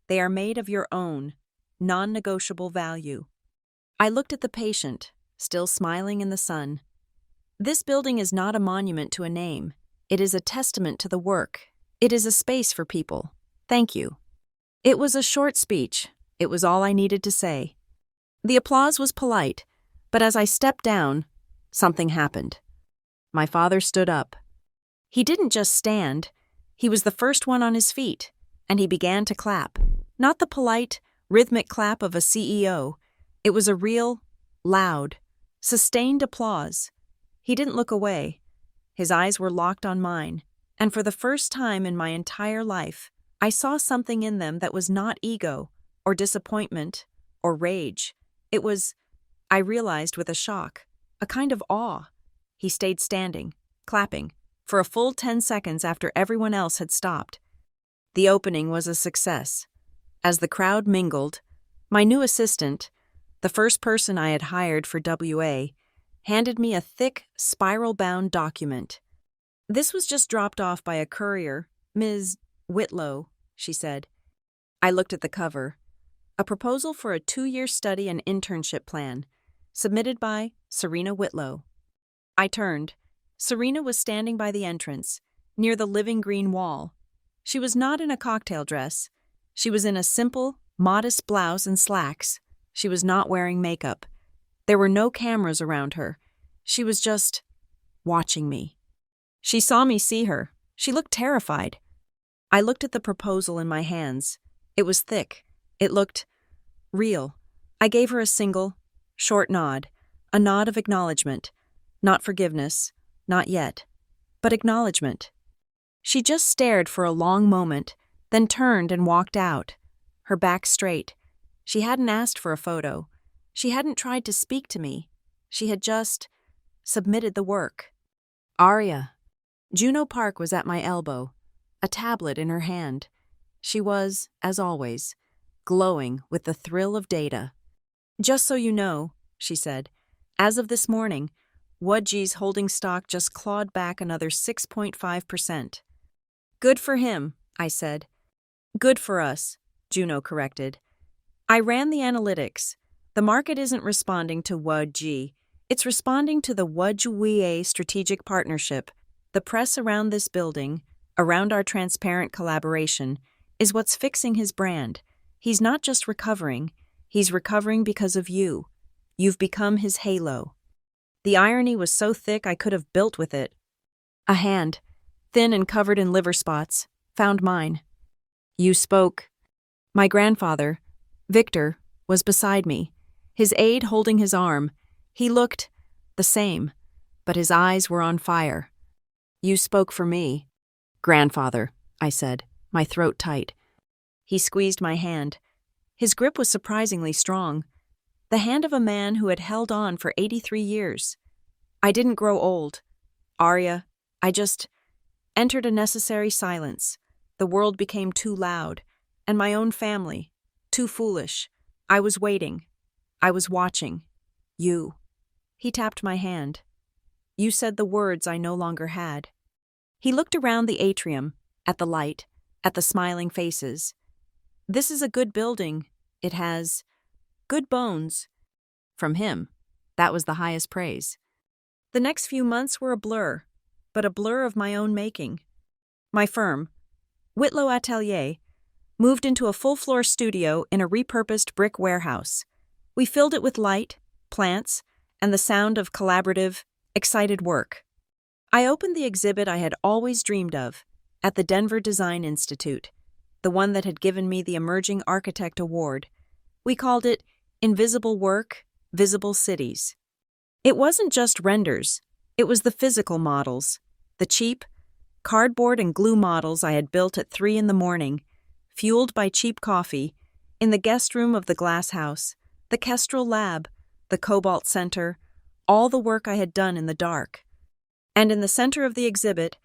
[SPEAKER 1] They are made of your own, non-negotiable value." I looked at the patient, still smiling in the sun. "This building is not a monument to a name. It is a testament to the work. It is a space for people. Thank you." It was a short speech. It was all I needed to say. The applause was polite, but as I stepped down, something happened. My father stood up. He didn't just stand. He was the first one on his feet, and he began to clap. Not the polite, rhythmic clap of a CEO. It was a real, loud, sustained applause. He didn't look away. His eyes were locked on mine, and for the first time in my entire life, I saw something in them that was not ego, or disappointment, or rage. It was, I realized with a shock, a kind of awe. He stayed standing, clapping, for a full 10 seconds after everyone else had stopped. The opening was a success. As the crowd mingled, my new assistant, the first person I had hired for WA, handed me a thick, spiral-bound document. "This was just dropped off by a courier, Ms. Whitlow," she said. I looked at the cover. A proposal for a 2-year study and internship plan, submitted by Serena Whitlow. I turned. Serena was standing by the entrance, near the living green wall. She was not in a cocktail dress. She was in a simple, modest blouse and slacks. She was not wearing makeup. There were no cameras around her. She was just watching me. She saw me see her. She looked terrified. I looked at the proposal in my hands. It was thick. It looked real. I gave her a single, short nod, a nod of acknowledgement. Not forgiveness, not yet, but acknowledgement. She just stared for a long moment, then turned and walked out, her back straight. She hadn't asked for a photo. She hadn't tried to speak to me. She had just submitted the work. Aria. Juno Park was at my elbow, a tablet in her hand. She was, as always, glowing with the thrill of data. "Just so you know," she said, "as of this morning, Wudji's holding stock just clawed back another 6.5%. "Good for him," I said. "Good for us," Juno corrected. "I ran the analytics. The market isn't responding to Wudji. It's responding to the Wudji strategic partnership. The press around this building, around our transparent collaboration, is what's fixing his brand. He's not just recovering. He's recovering because of you. You've become his halo." The irony was so thick I could have built with it. A hand, thin and covered in liver spots, found mine. "You spoke." My grandfather, Victor, was beside me, his aide holding his arm. He looked the same, but his eyes were on fire. "You spoke for me." "Grandfather," I said, my throat tight. He squeezed my hand. His grip was surprisingly strong. The hand of a man who had held on for 83 years. I didn't grow old. Aria, I just entered a necessary silence. The world became too loud, and my own family, too foolish. I was waiting. I was watching. You. He tapped my hand. "You said the words I no longer had." He looked around the atrium, at the light, at the smiling faces. "This is a good building. It has good bones." From him, that was the highest praise. The next few months were a blur, but a blur of my own making. My firm, Whitlow Atelier, moved into a full-floor studio in a repurposed brick warehouse. We filled it with light, plants, and the sound of collaborative, excited work. I opened the exhibit I had always dreamed of at the Denver Design Institute, the one that had given me the Emerging Architect Award. We called it Invisible Work, Visible Cities. It wasn't just renders, it was the physical models, the cheap, cardboard and glue models I had built at 3 a.m, fueled by cheap coffee, in the guest room of the Glass House, the Kestrel Lab, the Cobalt Center, all the work I had done in the dark. And in the center of the exhibit,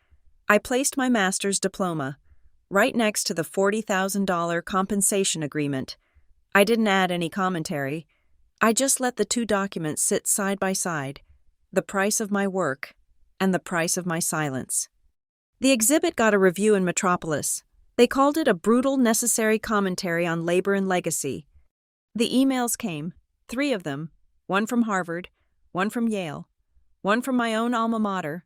[SPEAKER 1] I placed my master's diploma, right next to the $40,000 compensation agreement. I didn't add any commentary. I just let the two documents sit side by side, the price of my work and the price of my silence. The exhibit got a review in Metropolis. They called it a brutal, necessary commentary on labor and legacy. The emails came, 3 of them, one from Harvard, one from Yale, one from my own alma mater,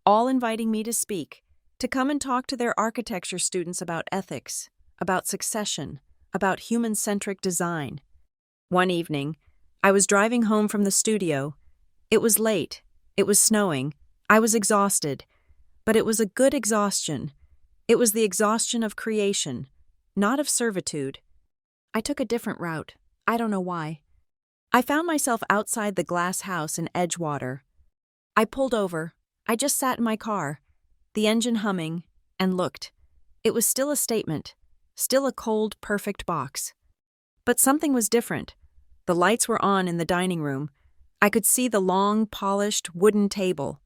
[SPEAKER 1] all inviting me to speak, to come and talk to their architecture students about ethics, about succession, about human-centric design. One evening, I was driving home from the studio. It was late, it was snowing, I was exhausted, but it was a good exhaustion. It was the exhaustion of creation, not of servitude. I took a different route. I don't know why. I found myself outside the Glass House in Edgewater. I pulled over. I just sat in my car, the engine humming, and looked. It was still a statement, still a cold, perfect box. But something was different. The lights were on in the dining room. I could see the long, polished, wooden table.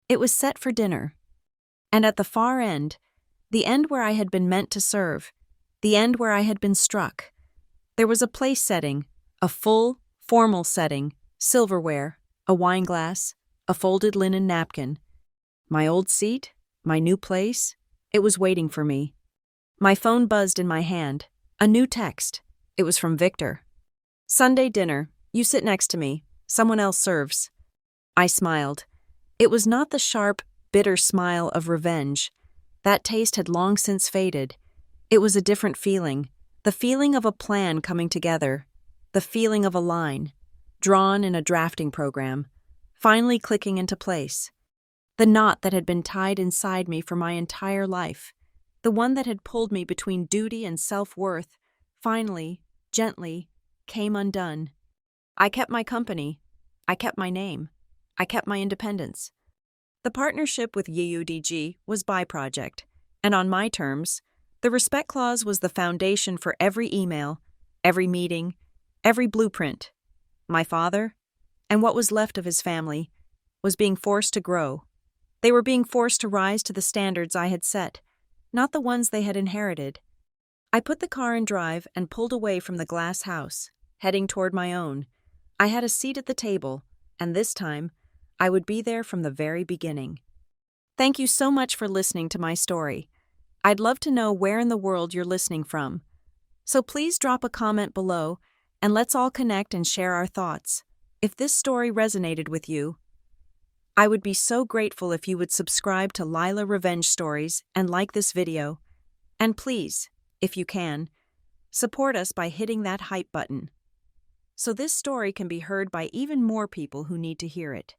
[SPEAKER 1] It was set for dinner. And at the far end, the end where I had been meant to serve, the end where I had been struck, there was a place setting, a full, formal setting, silverware, a wine glass, a folded linen napkin. My old seat, my new place, it was waiting for me. My phone buzzed in my hand. A new text. It was from Victor. "Sunday dinner. You sit next to me. Someone else serves." I smiled. It was not the sharp, bitter smile of revenge. That taste had long since faded. It was a different feeling, the feeling of a plan coming together, the feeling of a line, drawn in a drafting program, finally clicking into place. The knot that had been tied inside me for my entire life, the one that had pulled me between duty and self-worth, finally, gently, came undone. I kept my company. I kept my name. I kept my independence. The partnership with UUDG was by-project, and on my terms, the respect clause was the foundation for every email, every meeting, every blueprint. My father, and what was left of his family, was being forced to grow. They were being forced to rise to the standards I had set, not the ones they had inherited. I put the car in drive and pulled away from the Glass House, heading toward my own. I had a seat at the table, and this time, I would be there from the very beginning. Thank you so much for listening to my story. I'd love to know where in the world you're listening from. So please drop a comment below, and let's all connect and share our thoughts. If this story resonated with you, I would be so grateful if you would subscribe to Lila Revenge Stories and like this video. And please, if you can, support us by hitting that hype button, so this story can be heard by even more people who need to hear it.